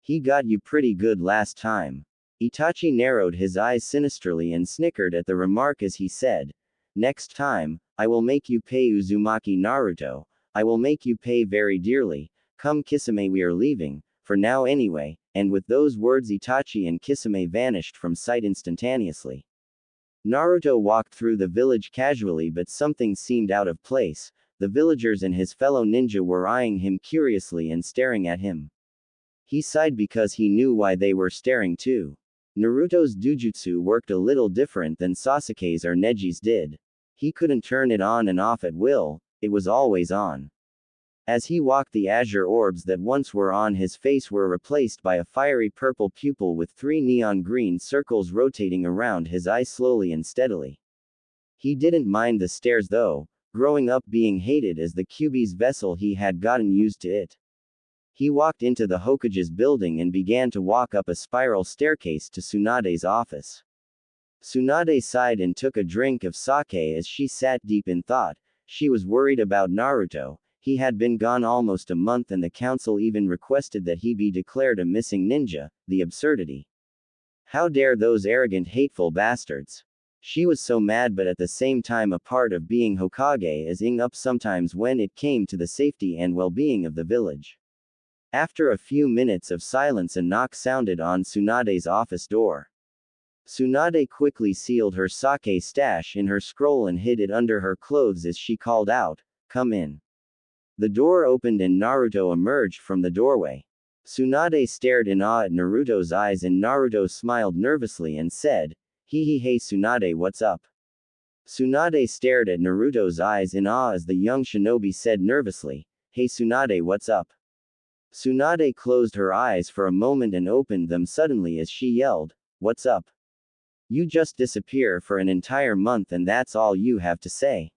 He got you pretty good last time." Itachi narrowed his eyes sinisterly and snickered at the remark as he said, "Next time, I will make you pay, Uzumaki Naruto. I will make you pay very dearly. Come Kisame, we are leaving, for now anyway," and with those words Itachi and Kisame vanished from sight instantaneously. Naruto walked through the village casually but something seemed out of place. The villagers and his fellow ninja were eyeing him curiously and staring at him. He sighed because he knew why they were staring too. Naruto's Dujutsu worked a little different than Sasuke's or Neji's did. He couldn't turn it on and off at will, it was always on. As he walked, the azure orbs that once were on his face were replaced by a fiery purple pupil with 3 neon green circles rotating around his eyes slowly and steadily. He didn't mind the stares though, growing up being hated as the Kyuubi's vessel he had gotten used to it. He walked into the Hokage's building and began to walk up a spiral staircase to Tsunade's office. Tsunade sighed and took a drink of sake as she sat deep in thought. She was worried about Naruto. He had been gone almost a month and the council even requested that he be declared a missing ninja. The absurdity. How dare those arrogant, hateful bastards? She was so mad, but at the same time a part of being Hokage is ing up sometimes when it came to the safety and well-being of the village. After a few minutes of silence a knock sounded on Tsunade's office door. Tsunade quickly sealed her sake stash in her scroll and hid it under her clothes as she called out, "Come in." The door opened and Naruto emerged from the doorway. Tsunade stared in awe at Naruto's eyes and Naruto smiled nervously and said, Hey Tsunade, what's up?" Tsunade stared at Naruto's eyes in awe as the young shinobi said nervously, "Hey Tsunade, what's up?" Tsunade closed her eyes for a moment and opened them suddenly as she yelled, "What's up? You just disappear for an entire month and that's all you have to say?"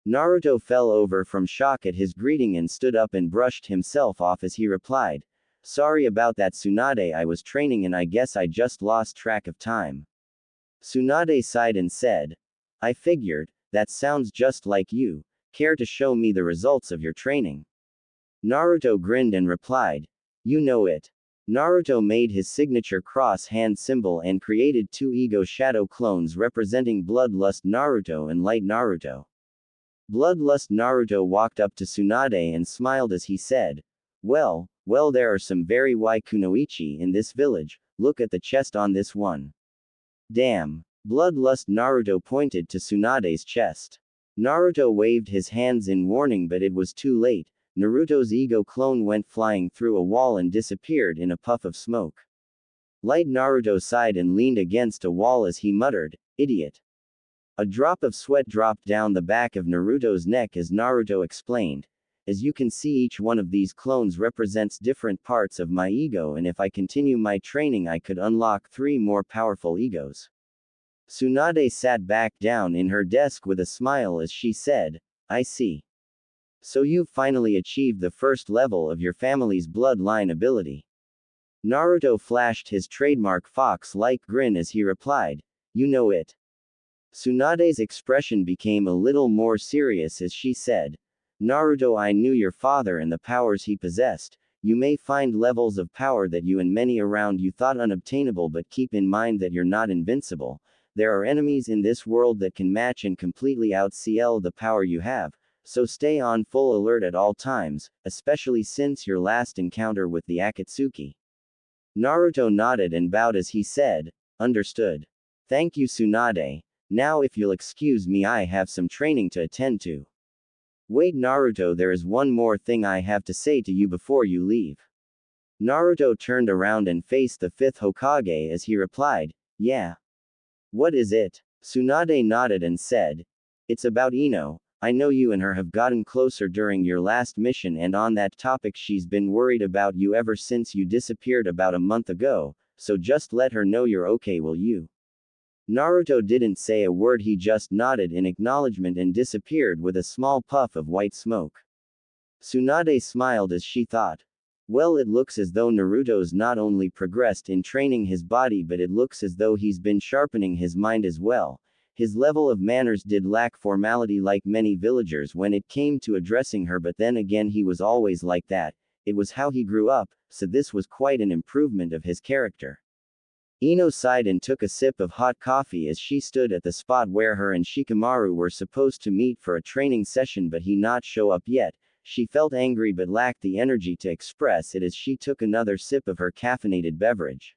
Naruto fell over from shock at his greeting and stood up and brushed himself off as he replied, "Sorry about that Tsunade, I was training and I guess I just lost track of time." Tsunade sighed and said, "I figured, that sounds just like you. Care to show me the results of your training?" Naruto grinned and replied, "You know it." Naruto made his signature cross-hand symbol and created 2 ego shadow clones representing Bloodlust Naruto and Light Naruto. Bloodlust Naruto walked up to Tsunade and smiled as he said, well, there are some very kunoichi in this village, look at the chest on this one." "Damn." Bloodlust Naruto pointed to Tsunade's chest. Naruto waved his hands in warning but it was too late. Naruto's ego clone went flying through a wall and disappeared in a puff of smoke. Light Naruto sighed and leaned against a wall as he muttered, "Idiot." A drop of sweat dropped down the back of Naruto's neck as Naruto explained, As you can see, each one of these clones represents different parts of my ego, and if I continue my training I could unlock 3 more powerful egos. Tsunade sat back down in her desk with a smile as she said, I see. So you've finally achieved the first level of your family's bloodline ability. Naruto flashed his trademark fox-like grin as he replied, you know it. Tsunade's expression became a little more serious as she said, Naruto, I knew your father and the powers he possessed. You may find levels of power that you and many around you thought unobtainable, but keep in mind that you're not invincible. There are enemies in this world that can match and completely outcl the power you have, so stay on full alert at all times, especially since your last encounter with the Akatsuki. Naruto nodded and bowed as he said, understood. Thank you, Tsunade. Now if you'll excuse me, I have some training to attend to. Wait, Naruto, there is one more thing I have to say to you before you leave. Naruto turned around and faced the 5th Hokage as he replied, yeah. What is it? Tsunade nodded and said, it's about Ino. I know you and her have gotten closer during your last mission, and on that topic she's been worried about you ever since you disappeared about a month ago, so just let her know you're okay, will you? Naruto didn't say a word, he just nodded in acknowledgement and disappeared with a small puff of white smoke. Tsunade smiled as she thought, well, it looks as though Naruto's not only progressed in training his body, but it looks as though he's been sharpening his mind as well. His level of manners did lack formality like many villagers when it came to addressing her, but then again he was always like that. It was how he grew up, so this was quite an improvement of his character. Ino sighed and took a sip of hot coffee as she stood at the spot where her and Shikamaru were supposed to meet for a training session, but he not show up yet. She felt angry but lacked the energy to express it as she took another sip of her caffeinated beverage.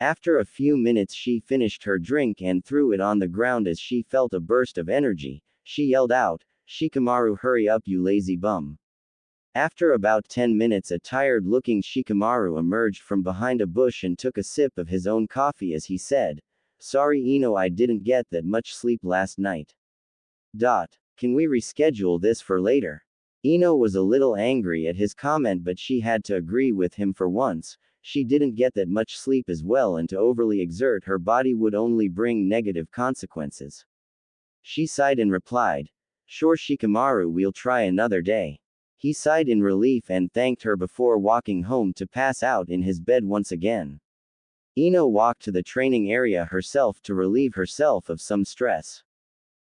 After a few minutes she finished her drink and threw it on the ground as she felt a burst of energy. She yelled out, Shikamaru, hurry up, you lazy bum. After about 10 minutes a tired-looking Shikamaru emerged from behind a bush and took a sip of his own coffee as he said, sorry Ino, I didn't get that much sleep last night. Can we reschedule this for later? Ino was a little angry at his comment, but she had to agree with him for once. She didn't get that much sleep as well, and to overly exert her body would only bring negative consequences. She sighed and replied, sure Shikamaru, we'll try another day. He sighed in relief and thanked her before walking home to pass out in his bed once again. Ino walked to the training area herself to relieve herself of some stress.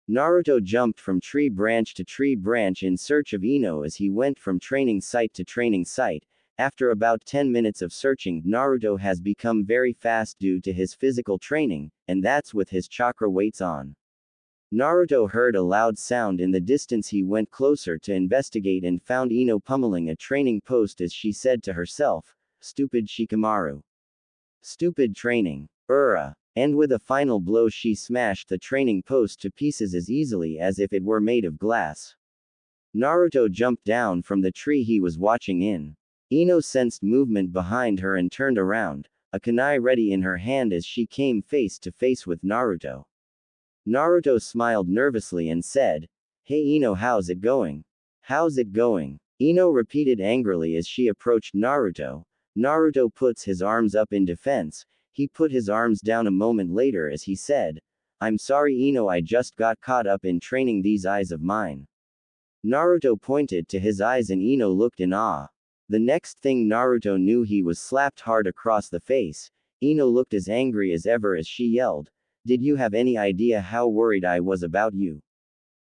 Naruto jumped from tree branch to tree branch in search of Ino as he went from training site to training site. After about 10 minutes of searching, Naruto has become very fast due to his physical training, and that's with his chakra weights on. Naruto heard a loud sound in the distance. He went closer to investigate and found Ino pummeling a training post as she said to herself, stupid Shikamaru. Stupid training. And with a final blow she smashed the training post to pieces as easily as if it were made of glass. Naruto jumped down from the tree he was watching in. Ino sensed movement behind her and turned around, a kunai ready in her hand as she came face to face with Naruto. Naruto smiled nervously and said, hey Ino, how's it going? How's it going? Ino repeated angrily as she approached Naruto. Naruto puts his arms up in defense. He put his arms down a moment later as he said, I'm sorry Ino, I just got caught up in training these eyes of mine. Naruto pointed to his eyes and Ino looked in awe. The next thing Naruto knew, he was slapped hard across the face. Ino looked as angry as ever as she yelled, did you have any idea how worried I was about you?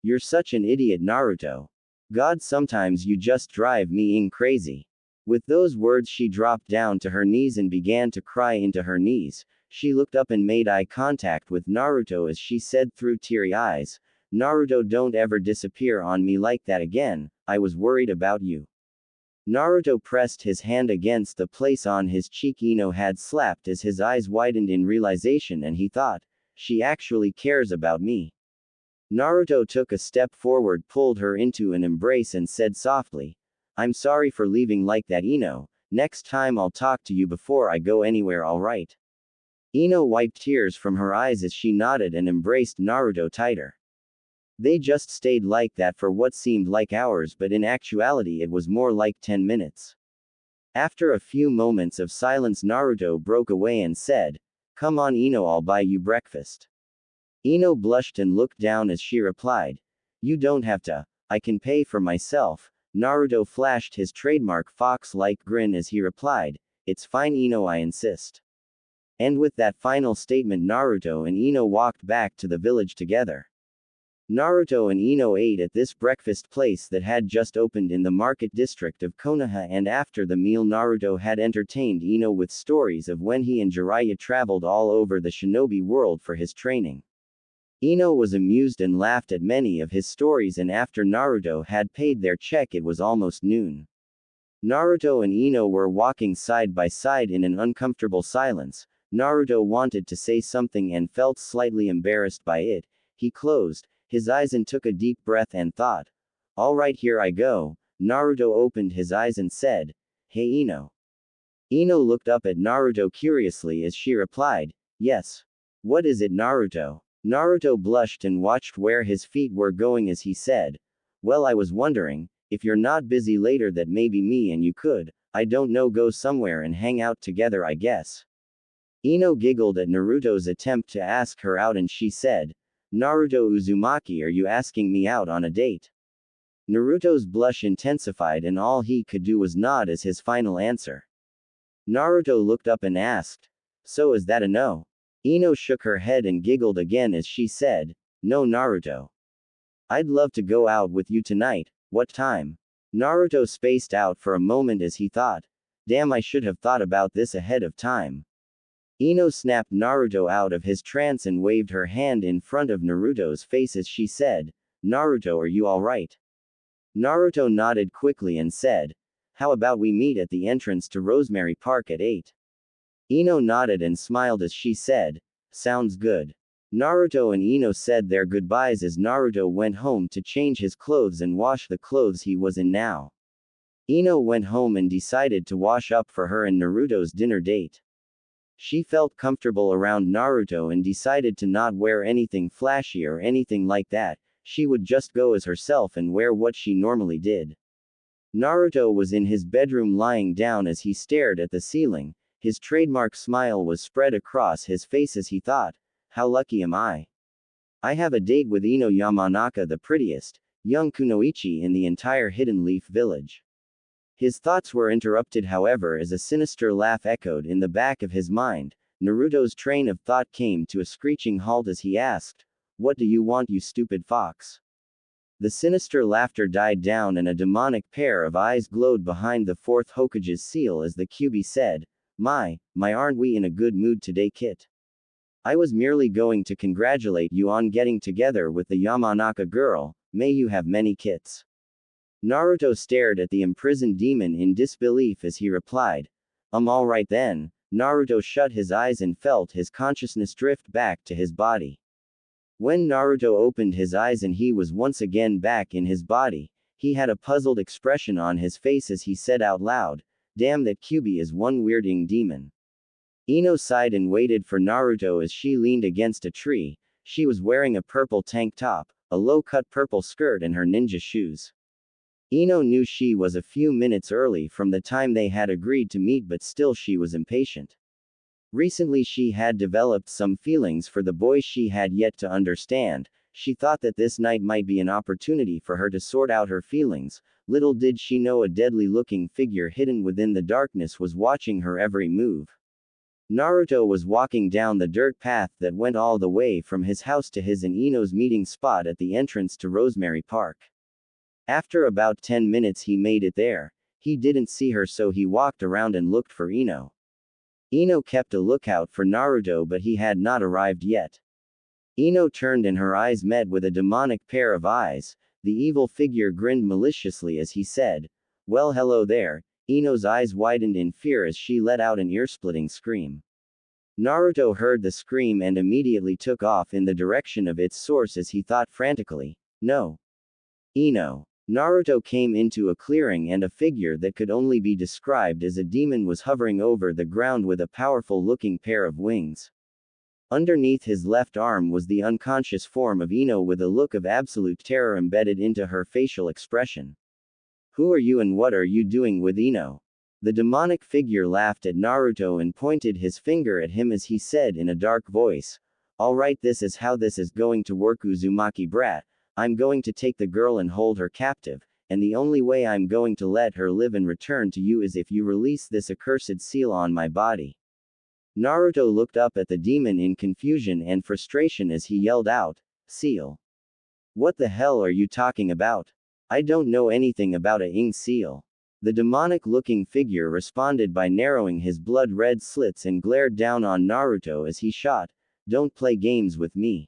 You're such an idiot, Naruto. God, sometimes you just drive me crazy. With those words she dropped down to her knees and began to cry into her knees. She looked up and made eye contact with Naruto as she said through teary eyes, Naruto, don't ever disappear on me like that again, I was worried about you. Naruto pressed his hand against the place on his cheek Ino had slapped as his eyes widened in realization, and he thought, she actually cares about me. Naruto took a step forward, pulled her into an embrace and said softly, I'm sorry for leaving like that Ino, next time I'll talk to you before I go anywhere, alright? Ino wiped tears from her eyes as she nodded and embraced Naruto tighter. They just stayed like that for what seemed like hours, but in actuality it was more like 10 minutes. After a few moments of silence, Naruto broke away and said, "Come on, Ino, I'll buy you breakfast." Ino blushed and looked down as she replied, "You don't have to. I can pay for myself." Naruto flashed his trademark fox-like grin as he replied, "It's fine, Ino, I insist." And with that final statement, Naruto and Ino walked back to the village together. Naruto and Ino ate at this breakfast place that had just opened in the market district of Konoha, and after the meal Naruto had entertained Ino with stories of when he and Jiraiya traveled all over the shinobi world for his training. Ino was amused and laughed at many of his stories, and after Naruto had paid their check it was almost noon. Naruto and Ino were walking side by side in an uncomfortable silence. Naruto wanted to say something and felt slightly embarrassed by it. He closed his eyes and took a deep breath and thought, "Alright, here I go." Naruto opened his eyes and said, "Hey Ino." Ino looked up at Naruto curiously as she replied, "Yes." "What is it, Naruto?" Naruto blushed and watched where his feet were going as he said, "Well, I was wondering, if you're not busy later, that maybe me and you could, I don't know, go somewhere and hang out together, I guess." Ino giggled at Naruto's attempt to ask her out and she said, "Naruto Uzumaki, are you asking me out on a date?" Naruto's blush intensified and all he could do was nod as his final answer. Naruto looked up and asked, "So is that a no?" Ino shook her head and giggled again as she said, "No, Naruto. I'd love to go out with you tonight. What time?" Naruto spaced out for a moment as he thought, "Damn, I should have thought about this ahead of time." Ino snapped Naruto out of his trance and waved her hand in front of Naruto's face as she said, "Naruto, are you alright?" Naruto nodded quickly and said, "How about we meet at the entrance to Rosemary Park at 8? Ino nodded and smiled as she said, "Sounds good." Naruto and Ino said their goodbyes as Naruto went home to change his clothes and wash the clothes he was in now. Ino went home and decided to wash up for her and Naruto's dinner date. She felt comfortable around Naruto and decided to not wear anything flashy or anything like that. She would just go as herself and wear what she normally did. Naruto was in his bedroom lying down as he stared at the ceiling. His trademark smile was spread across his face as he thought, "How lucky am I? I have a date with Ino Yamanaka, the prettiest young kunoichi in the entire Hidden Leaf village." His thoughts were interrupted, however, as a sinister laugh echoed in the back of his mind. Naruto's train of thought came to a screeching halt as he asked, "What do you want, you stupid fox?" The sinister laughter died down and a demonic pair of eyes glowed behind the fourth Hokage's seal as the Kyuubi said, My, aren't we in a good mood today, Kit? I was merely going to congratulate you on getting together with the Yamanaka girl. May you have many kits." Naruto stared at the imprisoned demon in disbelief as he replied, Alright then." Naruto shut his eyes and felt his consciousness drift back to his body. When Naruto opened his eyes and he was once again back in his body, he had a puzzled expression on his face as he said out loud, "Damn, that Kyuubi is one weirding demon." Ino sighed and waited for Naruto as she leaned against a tree. She was wearing a purple tank top, a low-cut purple skirt and her ninja shoes. Ino knew she was a few minutes early from the time they had agreed to meet, but still she was impatient. Recently she had developed some feelings for the boy she had yet to understand. She thought that this night might be an opportunity for her to sort out her feelings. Little did she know a deadly-looking figure hidden within the darkness was watching her every move. Naruto was walking down the dirt path that went all the way from his house to his and Ino's meeting spot at the entrance to Rosemary Park. After about 10 minutes he made it there. He didn't see her, so he walked around and looked for Ino. Ino kept a lookout for Naruto, but he had not arrived yet. Ino turned and her eyes met with a demonic pair of eyes. The evil figure grinned maliciously as he said, "Well, hello there." Ino's eyes widened in fear as she let out an ear-splitting scream. Naruto heard the scream and immediately took off in the direction of its source as he thought frantically, "No. Ino." Naruto came into a clearing and a figure that could only be described as a demon was hovering over the ground with a powerful-looking pair of wings. Underneath his left arm was the unconscious form of Ino with a look of absolute terror embedded into her facial expression. Who are you and what are you doing with Ino? The demonic figure laughed at Naruto and pointed his finger at him as he said in a dark voice, "Alright, this is how this is going to work, Uzumaki brat. I'm going to take the girl and hold her captive, and the only way I'm going to let her live and return to you is if you release this accursed seal on my body." Naruto looked up at the demon in confusion and frustration as he yelled out, "Seal? What the hell are you talking about? I don't know anything about a ing seal." The demonic-looking figure responded by narrowing his blood-red slits and glared down on Naruto as he shot, "Don't play games with me.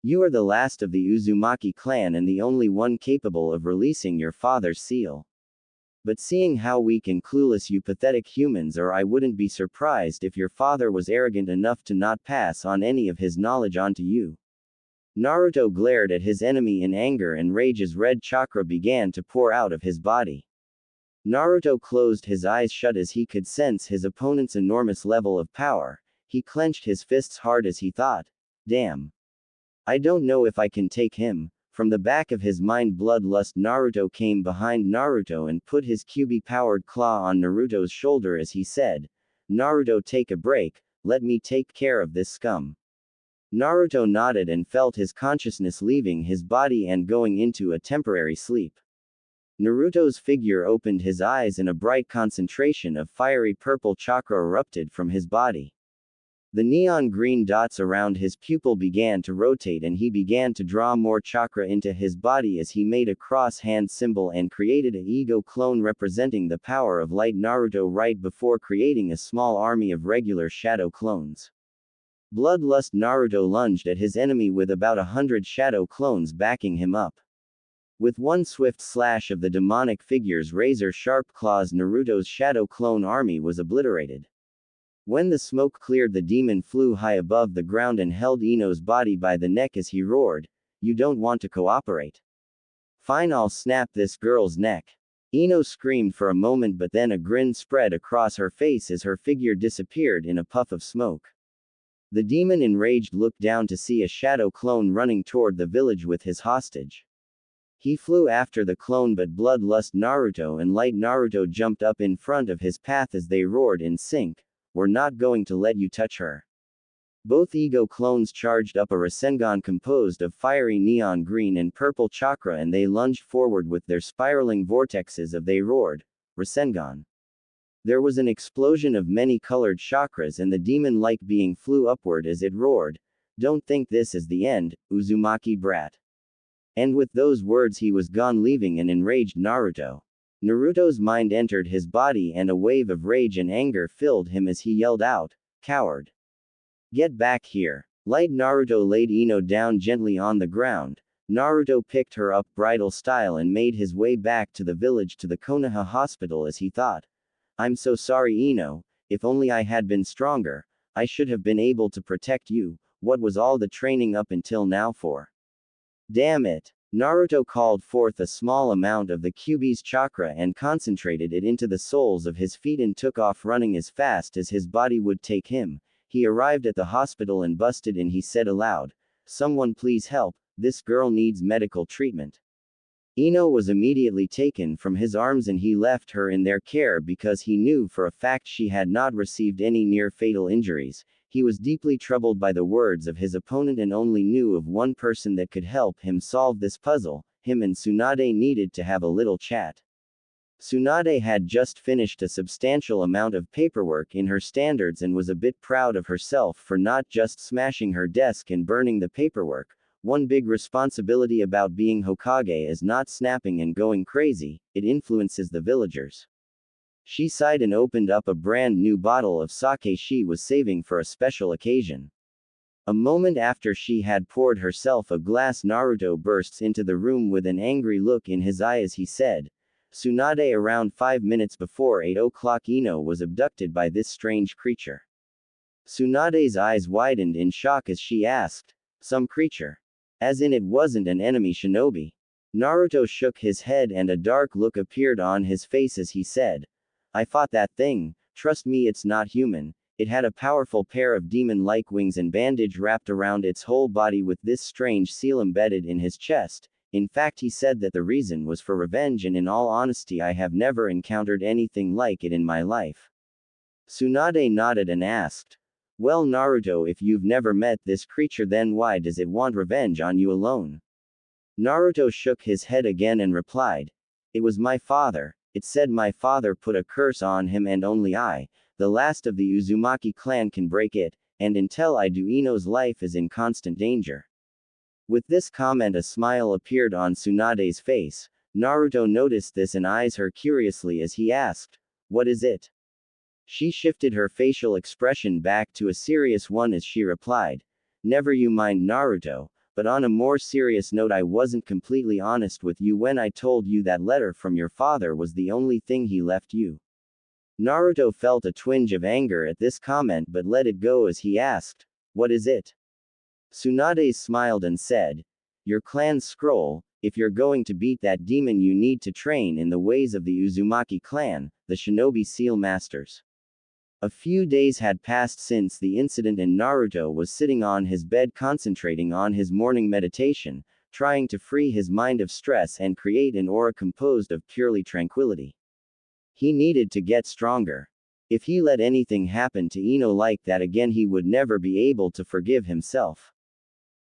You are the last of the Uzumaki clan and the only one capable of releasing your father's seal. But seeing how weak and clueless you pathetic humans are, I wouldn't be surprised if your father was arrogant enough to not pass on any of his knowledge onto you." Naruto glared at his enemy in anger and rage as red chakra began to pour out of his body. Naruto closed his eyes shut as he could sense his opponent's enormous level of power. He clenched his fists hard as he thought, "Damn. I don't know if I can take him." From the back of his mind, Bloodlust Naruto came behind Naruto and put his Kyuubi-powered claw on Naruto's shoulder as he said, "Naruto, take a break, let me take care of this scum." Naruto nodded and felt his consciousness leaving his body and going into a temporary sleep. Naruto's figure opened his eyes and a bright concentration of fiery purple chakra erupted from his body. The neon green dots around his pupil began to rotate and he began to draw more chakra into his body as he made a cross-hand symbol and created a ego clone representing the power of light Naruto right before creating a small army of regular shadow clones. Bloodlust Naruto lunged at his enemy with about 100 shadow clones backing him up. With one swift slash of the demonic figure's razor-sharp claws, Naruto's shadow clone army was obliterated. When the smoke cleared, the demon flew high above the ground and held Ino's body by the neck as he roared, "You don't want to cooperate? Fine, I'll snap this girl's neck." Ino screamed for a moment, but then a grin spread across her face as her figure disappeared in a puff of smoke. The demon, enraged, looked down to see a shadow clone running toward the village with his hostage. He flew after the clone, but Bloodlust Naruto and Light Naruto jumped up in front of his path as they roared in sync, "We're not going to let you touch her." Both ego clones charged up a Rasengan composed of fiery neon green and purple chakra and they lunged forward with their spiraling vortexes as they roared, "Rasengan." There was an explosion of many colored chakras and the demon-like being flew upward as it roared, "Don't think this is the end, Uzumaki brat." And with those words he was gone, leaving an enraged Naruto. Naruto's mind entered his body and a wave of rage and anger filled him as he yelled out, "Coward! Get back here!" Light Naruto laid Ino down gently on the ground. Naruto picked her up bridal style and made his way back to the village to the Konoha hospital as he thought, "I'm so sorry, Ino. If only I had been stronger, I should have been able to protect you. What was all the training up until now for? Damn it." Naruto called forth a small amount of the Kyuubi's chakra and concentrated it into the soles of his feet and took off running as fast as his body would take him. He arrived at the hospital and busted in. He said aloud, "Someone please help, this girl needs medical treatment." Ino was immediately taken from his arms and he left her in their care because he knew for a fact she had not received any near-fatal injuries. He was deeply troubled by the words of his opponent and only knew of one person that could help him solve this puzzle. Him and Tsunade needed to have a little chat. Tsunade had just finished a substantial amount of paperwork in her standards and was a bit proud of herself for not just smashing her desk and burning the paperwork. One big responsibility about being Hokage is not snapping and going crazy, it influences the villagers. She sighed and opened up a brand new bottle of sake she was saving for a special occasion. A moment after she had poured herself a glass, Naruto bursts into the room with an angry look in his eye as he said, "Tsunade, around 5 minutes before 8 o'clock Ino was abducted by this strange creature." Tsunade's eyes widened in shock as she asked, "Some creature? As in it wasn't an enemy shinobi?" Naruto shook his head and a dark look appeared on his face as he said, "I fought that thing, trust me, it's not human, It had a powerful pair of demon-like wings and bandage wrapped around its whole body with this strange seal embedded in his chest. In fact, he said that the reason was for revenge, and in all honesty I have never encountered anything like it in my life. Tsunade nodded and asked, "Well, Naruto, if you've never met this creature, then why does it want revenge on you alone?" Naruto shook his head again and replied, "It was my father. It said my father put a curse on him, and only I, the last of the Uzumaki clan, can break it, and until I do, Ino's life is in constant danger." With this comment, a smile appeared on Tsunade's face. Naruto noticed this and eyes her curiously as he asked, "What is it?" She shifted her facial expression back to a serious one as she replied, "Never you mind, Naruto, but on a more serious note, I wasn't completely honest with you when I told you that letter from your father was the only thing he left you." Naruto felt a twinge of anger at this comment but let it go as he asked, "What is it?" Tsunade smiled and said, "Your clan's scroll. If you're going to beat that demon, you need to train in the ways of the Uzumaki clan, the Shinobi Seal Masters." A few days had passed since the incident, and Naruto was sitting on his bed concentrating on his morning meditation, trying to free his mind of stress and create an aura composed of purely tranquility. He needed to get stronger. If he let anything happen to Ino like that again, he would never be able to forgive himself.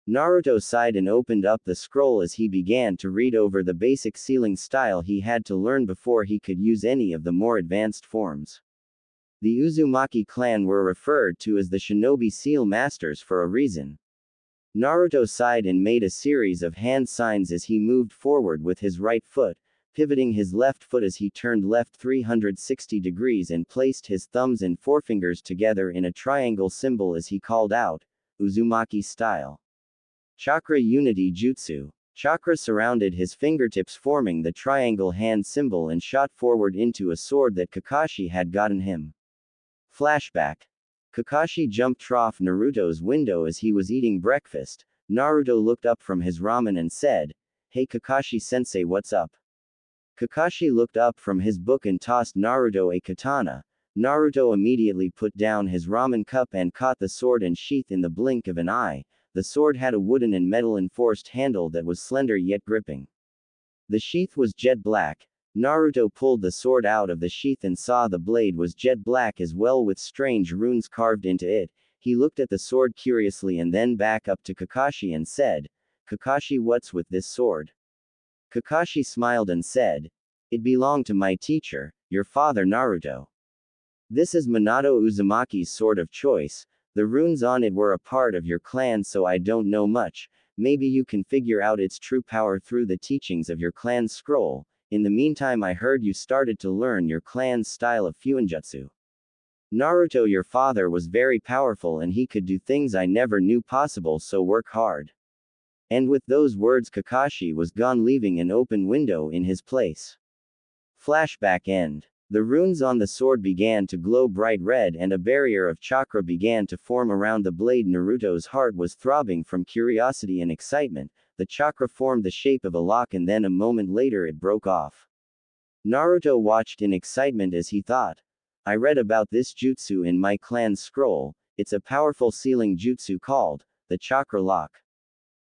Naruto sighed and opened up the scroll as he began to read over the basic sealing style he had to learn before he could use any of the more advanced forms. The Uzumaki clan were referred to as the Shinobi Seal Masters for a reason. Naruto sighed and made a series of hand signs as he moved forward with his right foot, pivoting his left foot as he turned left 360 degrees and placed his thumbs and forefingers together in a triangle symbol as he called out, "Uzumaki style. Chakra Unity Jutsu." Chakra surrounded his fingertips, forming the triangle hand symbol, and shot forward into a sword that Kakashi had gotten him. Flashback. Kakashi jumped off Naruto's window as he was eating breakfast. Naruto looked up from his ramen and said, "Hey Kakashi-sensei, what's up?" Kakashi looked up from his book and tossed Naruto a katana. Naruto immediately put down his ramen cup and caught the sword and sheath in the blink of an eye. The sword had a wooden and metal-enforced handle that was slender yet gripping. The sheath was jet black. Naruto pulled the sword out of the sheath and saw the blade was jet black as well, with strange runes carved into it. He looked at the sword curiously and then back up to Kakashi and said, "Kakashi, what's with this sword?" Kakashi smiled and said, "It belonged to my teacher, your father Naruto. This is Minato Uzumaki's sword of choice. The runes on it were a part of your clan, so I don't know much. Maybe you can figure out its true power through the teachings of your clan's scroll. In the meantime, I heard you started to learn your clan's style of Fuinjutsu. Naruto, your father was very powerful and he could do things I never knew possible, so work hard." And with those words, Kakashi was gone, leaving an open window in his place. Flashback end. The runes on the sword began to glow bright red and a barrier of chakra began to form around the blade. Naruto's heart was throbbing from curiosity and excitement. The chakra formed the shape of a lock and then a moment later it broke off. Naruto watched in excitement as he thought, "I read about this jutsu in my clan's scroll. It's a powerful sealing jutsu called the chakra lock."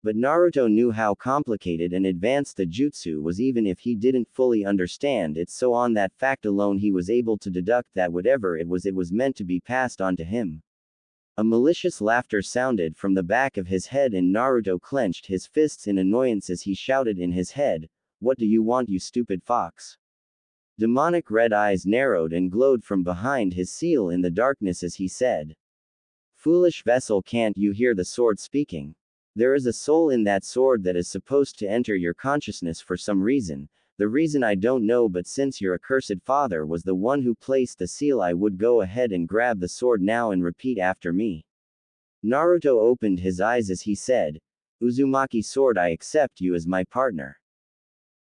But Naruto knew how complicated and advanced the jutsu was even if he didn't fully understand it, so on that fact alone he was able to deduct that whatever it was meant to be passed on to him. A malicious laughter sounded from the back of his head and Naruto clenched his fists in annoyance as he shouted in his head, "What do you want, you stupid fox?" Demonic red eyes narrowed and glowed from behind his seal in the darkness as he said, "Foolish vessel, can't you hear the sword speaking? There is a soul in that sword that is supposed to enter your consciousness for some reason. The reason I don't know, but since your accursed father was the one who placed the seal, I would go ahead and grab the sword now and repeat after me." Naruto opened his eyes as he said, "Uzumaki sword, I accept you as my partner."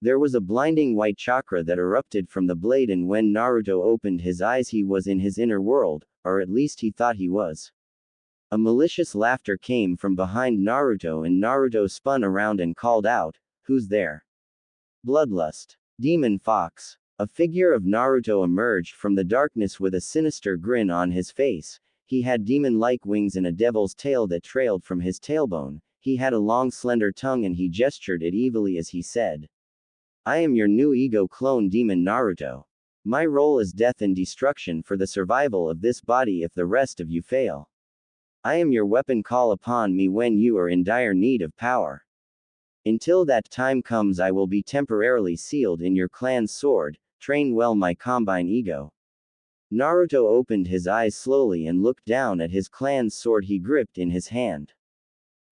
There was a blinding white chakra that erupted from the blade, and when Naruto opened his eyes he was in his inner world, or at least he thought he was. A malicious laughter came from behind Naruto and Naruto spun around and called out, "Who's there?" "Bloodlust. Demon Fox." A figure of Naruto emerged from the darkness with a sinister grin on his face. He had demon-like wings and a devil's tail that trailed from his tailbone. He had a long slender tongue and he gestured it evilly as he said, "I am your new ego clone demon Naruto. My role is death and destruction for the survival of this body if the rest of you fail. I am your weapon, call upon me when you are in dire need of power. Until that time comes I will be temporarily sealed in your clan's sword, train well my combine ego." Naruto opened his eyes slowly and looked down at his clan's sword he gripped in his hand.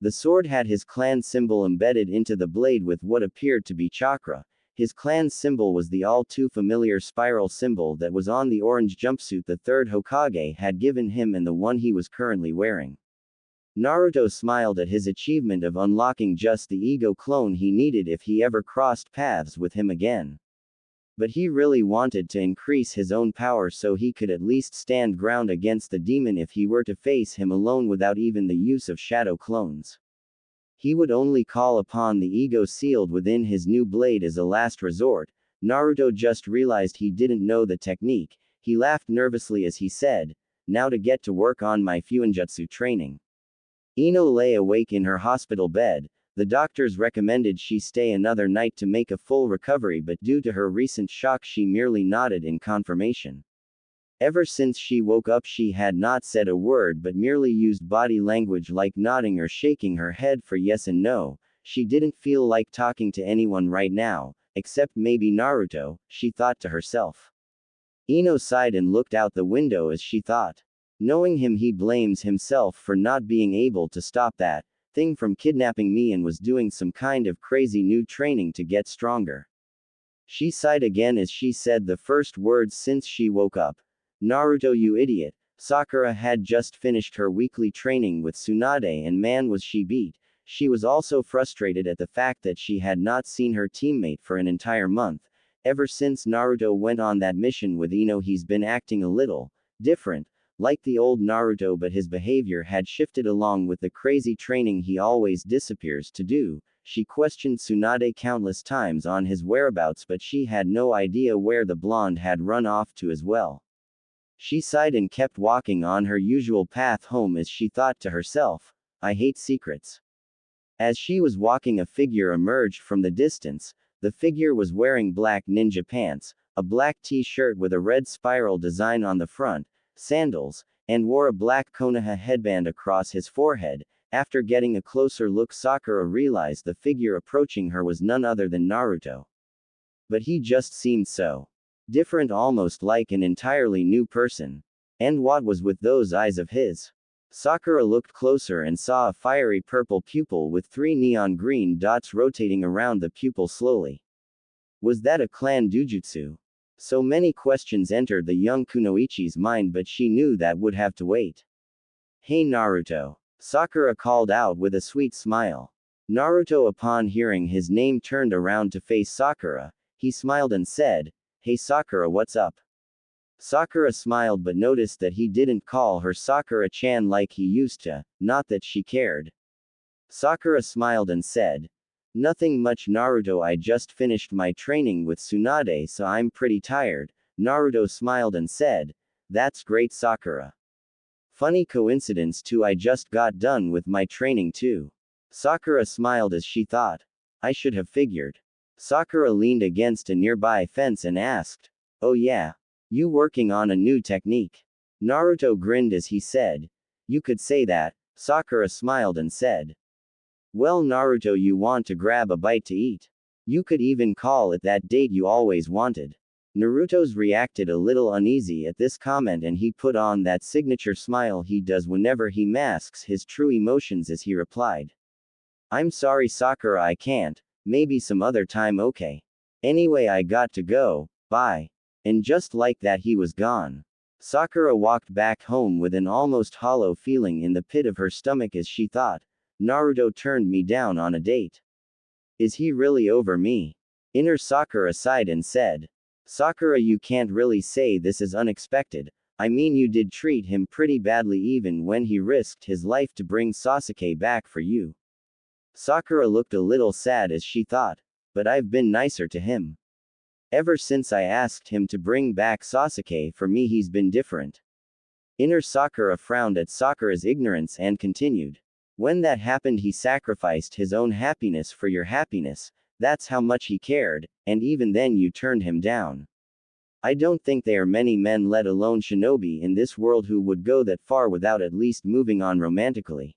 The sword had his clan symbol embedded into the blade with what appeared to be chakra. His clan's symbol was the all too familiar spiral symbol that was on the orange jumpsuit the third Hokage had given him and the one he was currently wearing. Naruto smiled at his achievement of unlocking just the ego clone he needed if he ever crossed paths with him again. But he really wanted to increase his own power so he could at least stand ground against the demon if he were to face him alone without even the use of shadow clones. He would only call upon the ego sealed within his new blade as a last resort. Naruto just realized he didn't know the technique. He laughed nervously as he said, "Now to get to work on my Fuinjutsu training." Ino lay awake in her hospital bed. The doctors recommended she stay another night to make a full recovery, but due to her recent shock she merely nodded in confirmation. Ever since she woke up she had not said a word but merely used body language like nodding or shaking her head for yes and no. She didn't feel like talking to anyone right now, except maybe Naruto, she thought to herself. Ino sighed and looked out the window as she thought. Knowing him, he blames himself for not being able to stop that thing from kidnapping me and was doing some kind of crazy new training to get stronger. She sighed again as she said the first words since she woke up. "Naruto, you idiot." Sakura had just finished her weekly training with Tsunade and man was she beat. She was also frustrated at the fact that she had not seen her teammate for an entire month. Ever since Naruto went on that mission with Ino he's been acting a little different, like the old Naruto, but his behavior had shifted along with the crazy training he always disappears to do. She questioned Tsunade countless times on his whereabouts but she had no idea where the blonde had run off to as well. She sighed and kept walking on her usual path home as she thought to herself, "I hate secrets." As she was walking a figure emerged from the distance. The figure was wearing black ninja pants, a black t-shirt with a red spiral design on the front, sandals, and wore a black Konoha headband across his forehead. After getting a closer look Sakura realized the figure approaching her was none other than Naruto. But he just seemed so different, almost like an entirely new person. And what was with those eyes of his? Sakura looked closer and saw a fiery purple pupil with 3 neon green dots rotating around the pupil slowly. Was that a clan dujutsu? So many questions entered the young Kunoichi's mind, but she knew that would have to wait. "Hey Naruto," Sakura called out with a sweet smile. Naruto, upon hearing his name, turned around to face Sakura. He smiled and said, "Hey Sakura, what's up?" Sakura smiled but noticed that he didn't call her Sakura-chan like he used to, not that she cared. Sakura smiled and said, "Nothing much Naruto, I just finished my training with Tsunade so I'm pretty tired." Naruto smiled and said, "That's great Sakura. Funny coincidence too, I just got done with my training too." Sakura smiled as she thought, "I should have figured." Sakura leaned against a nearby fence and asked, "Oh yeah? You working on a new technique?" Naruto grinned as he said, "You could say that." Sakura smiled and said, "Well Naruto, you want to grab a bite to eat? You could even call it that date you always wanted." Naruto's reacted a little uneasy at this comment and he put on that signature smile he does whenever he masks his true emotions as he replied, "I'm sorry Sakura, I can't. Maybe some other time, okay? Anyway, I got to go, bye." And just like that he was gone. Sakura walked back home with an almost hollow feeling in the pit of her stomach as she thought, "Naruto turned me down on a date. Is he really over me?" Inner Sakura sighed and said, "Sakura, you can't really say this is unexpected. I mean, you did treat him pretty badly even when he risked his life to bring Sasuke back for you." Sakura looked a little sad as she thought, "But I've been nicer to him. Ever since I asked him to bring back Sasuke for me he's been different." Inner Sakura frowned at Sakura's ignorance and continued. When that happened, he sacrificed his own happiness for your happiness, that's how much he cared, and even then you turned him down. I don't think there are many men, let alone shinobi, in this world who would go that far without at least moving on romantically.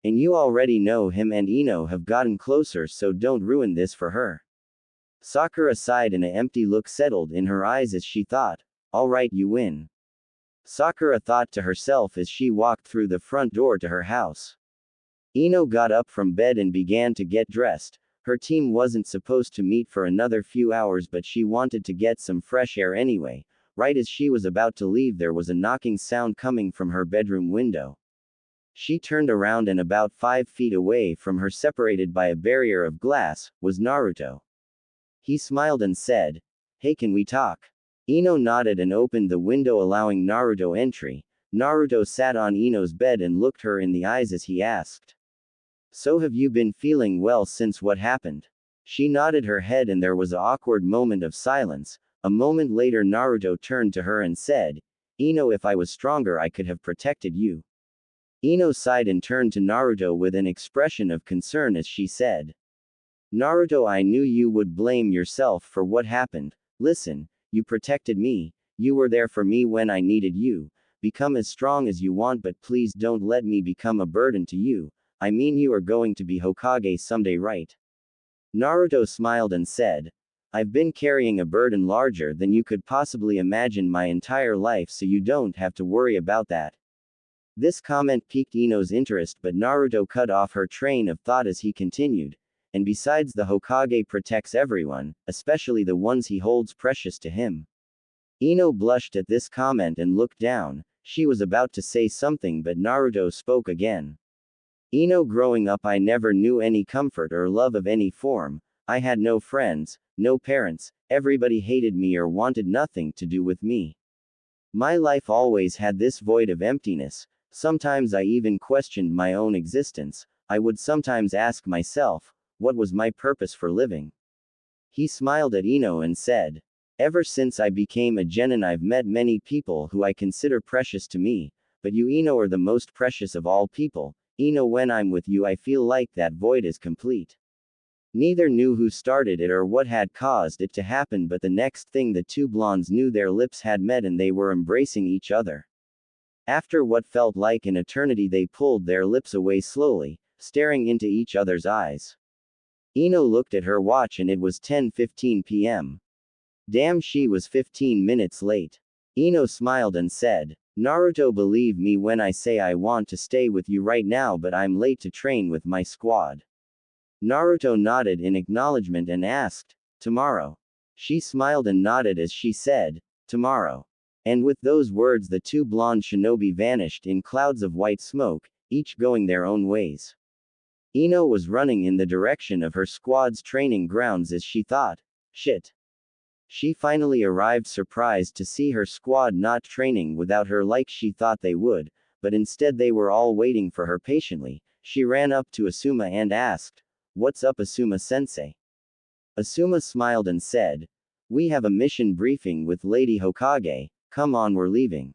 And you already know him and Ino have gotten closer, so don't ruin this for her. Sakura sighed and an empty look settled in her eyes as she thought, alright, you win. Sakura thought to herself as she walked through the front door to her house. Ino got up from bed and began to get dressed. Her team wasn't supposed to meet for another few hours, but she wanted to get some fresh air anyway. Right as she was about to leave, there was a knocking sound coming from her bedroom window. She turned around, and about 5 feet away from her, separated by a barrier of glass, was Naruto. He smiled and said, "Hey, can we talk?" Ino nodded and opened the window, allowing Naruto entry. Naruto sat on Ino's bed and looked her in the eyes as he asked, "So have you been feeling well since what happened?" She nodded her head and there was an awkward moment of silence. A moment later, Naruto turned to her and said, "Ino, if I was stronger I could have protected you." Ino sighed and turned to Naruto with an expression of concern as she said, "Naruto, I knew you would blame yourself for what happened. Listen, you protected me, you were there for me when I needed you. Become as strong as you want, but please don't let me become a burden to you. I mean, you are going to be Hokage someday, right?" Naruto smiled and said, "I've been carrying a burden larger than you could possibly imagine my entire life, so you don't have to worry about that." This comment piqued Ino's interest, but Naruto cut off her train of thought as he continued, "And besides, the Hokage protects everyone, especially the ones he holds precious to him." Ino blushed at this comment and looked down. She was about to say something, but Naruto spoke again. "Ino, growing up I never knew any comfort or love of any form. I had no friends, no parents, everybody hated me or wanted nothing to do with me. My life always had this void of emptiness. Sometimes I even questioned my own existence. I would sometimes ask myself, what was my purpose for living?" He smiled at Ino and said, "Ever since I became a genin I've met many people who I consider precious to me, but you, Ino, are the most precious of all people. Ino, when I'm with you I feel like that void is complete." Neither knew who started it or what had caused it to happen, but the next thing the two blondes knew, their lips had met and they were embracing each other. After what felt like an eternity, they pulled their lips away slowly, staring into each other's eyes. Ino looked at her watch and it was 10:15 p.m. Damn, she was 15 minutes late. Ino smiled and said, "Naruto, believe me when I say I want to stay with you right now, but I'm late to train with my squad." Naruto nodded in acknowledgement and asked, "Tomorrow?" She smiled and nodded as she said, "Tomorrow." And with those words the two blonde shinobi vanished in clouds of white smoke, each going their own ways. Ino was running in the direction of her squad's training grounds as she thought, "Shit." She finally arrived, surprised to see her squad not training without her like she thought they would, but instead they were all waiting for her patiently. She ran up to Asuma and asked, "What's up, Asuma-sensei?" Asuma smiled and said, "We have a mission briefing with Lady Hokage, come on, we're leaving."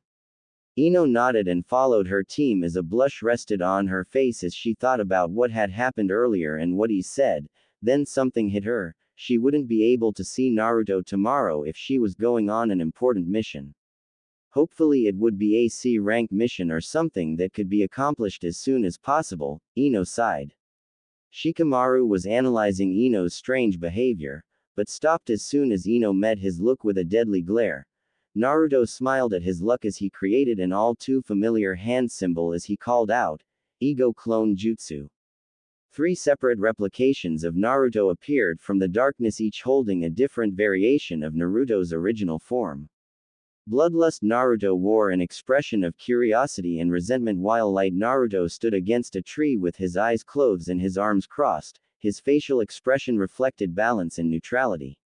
Ino nodded and followed her team as a blush rested on her face as she thought about what had happened earlier and what he said. Then something hit her. She wouldn't be able to see Naruto tomorrow if she was going on an important mission. Hopefully it would be a C rank mission or something that could be accomplished as soon as possible. Ino sighed. Shikamaru was analyzing Ino's strange behavior, but stopped as soon as Ino met his look with a deadly glare. Naruto smiled at his luck as he created an all too familiar hand symbol as he called out, "Ego Clone Jutsu." 3 separate replications of Naruto appeared from the darkness, each holding a different variation of Naruto's original form. Bloodlust Naruto wore an expression of curiosity and resentment, while Light Naruto stood against a tree with his eyes closed and his arms crossed. His facial expression reflected balance and neutrality.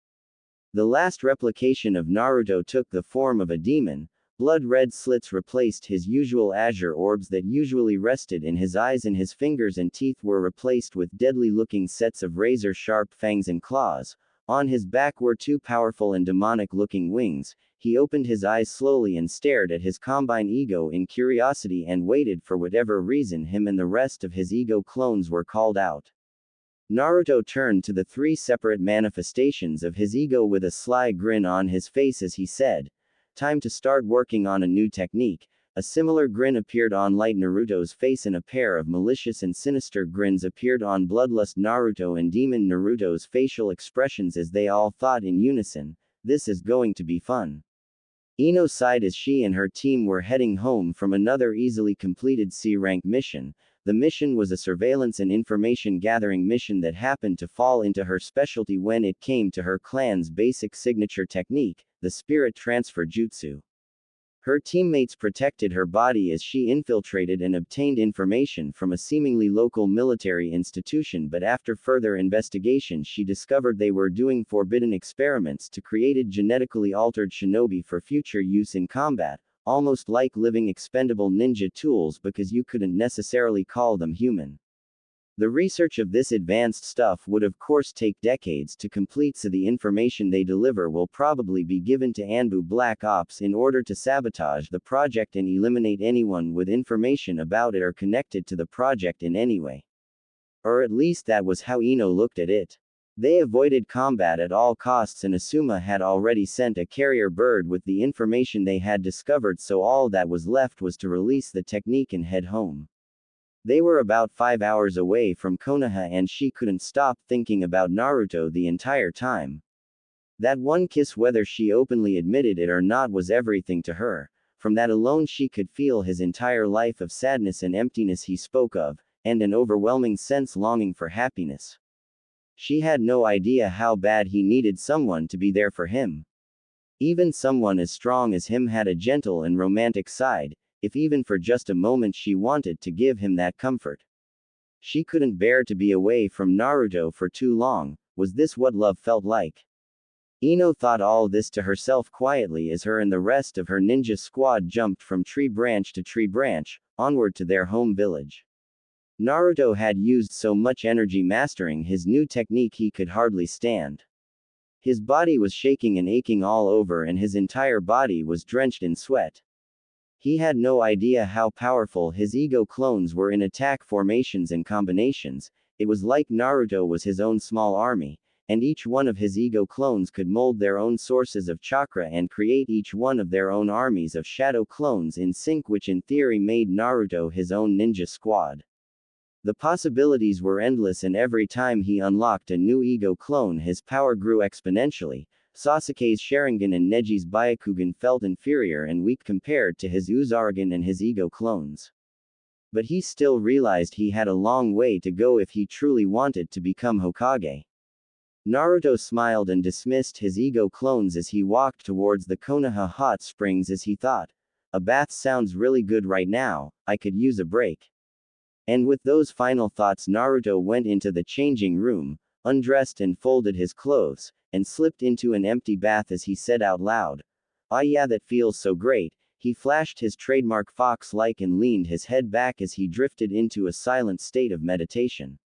The last replication of Naruto took the form of a demon. Blood-red slits replaced his usual azure orbs that usually rested in his eyes, and his fingers and teeth were replaced with deadly-looking sets of razor-sharp fangs and claws. On his back were two powerful and demonic-looking wings. He opened his eyes slowly and stared at his combine ego in curiosity and waited for whatever reason him and the rest of his ego clones were called out. Naruto turned to the three separate manifestations of his ego with a sly grin on his face as he said, "Time to start working on a new technique." A similar grin appeared on Light Naruto's face and a pair of malicious and sinister grins appeared on Bloodlust Naruto and Demon Naruto's facial expressions as they all thought in unison, "This is going to be fun." Ino sighed as she and her team were heading home from another easily completed C-rank mission. The mission was a surveillance and information gathering mission that happened to fall into her specialty when it came to her clan's basic signature technique, the spirit transfer jutsu. Her teammates protected her body as she infiltrated and obtained information from a seemingly local military institution, but after further investigation she discovered they were doing forbidden experiments to create genetically altered shinobi for future use in combat, almost like living expendable ninja tools because you couldn't necessarily call them human. The research of this advanced stuff would of course take decades to complete, so the information they deliver will probably be given to Anbu Black Ops in order to sabotage the project and eliminate anyone with information about it or connected to the project in any way. Or at least that was how Ino looked at it. They avoided combat at all costs and Asuma had already sent a carrier bird with the information they had discovered, so all that was left was to release the technique and head home. They were about 5 hours away from Konoha and she couldn't stop thinking about Naruto the entire time. That one kiss, whether she openly admitted it or not, was everything to her. From that alone she could feel his entire life of sadness and emptiness he spoke of, and an overwhelming sense longing for happiness. She had no idea how bad he needed someone to be there for him. Even someone as strong as him had a gentle and romantic side. If even for just a moment she wanted to give him that comfort. She couldn't bear to be away from Naruto for too long. Was this what love felt like? Ino thought all this to herself quietly as her and the rest of her ninja squad jumped from tree branch to tree branch, onward to their home village. Naruto had used so much energy mastering his new technique he could hardly stand. His body was shaking and aching all over and his entire body was drenched in sweat. He had no idea how powerful his ego clones were in attack formations and combinations. It was like Naruto was his own small army, and each one of his ego clones could mold their own sources of chakra and create each one of their own armies of shadow clones in sync, which in theory made Naruto his own ninja squad. The possibilities were endless, and every time he unlocked a new ego clone his power grew exponentially. Sasuke's Sharingan and Neji's Byakugan felt inferior and weak compared to his Uzaragan and his ego clones. But he still realized he had a long way to go if he truly wanted to become Hokage. Naruto smiled and dismissed his ego clones as he walked towards the Konoha hot springs as he thought, "A bath sounds really good right now, I could use a break." And with those final thoughts Naruto went into the changing room, undressed and folded his clothes, and slipped into an empty bath as he said out loud, "Ah yeah, that feels so great." He flashed his trademark fox-like and leaned his head back as he drifted into a silent state of meditation.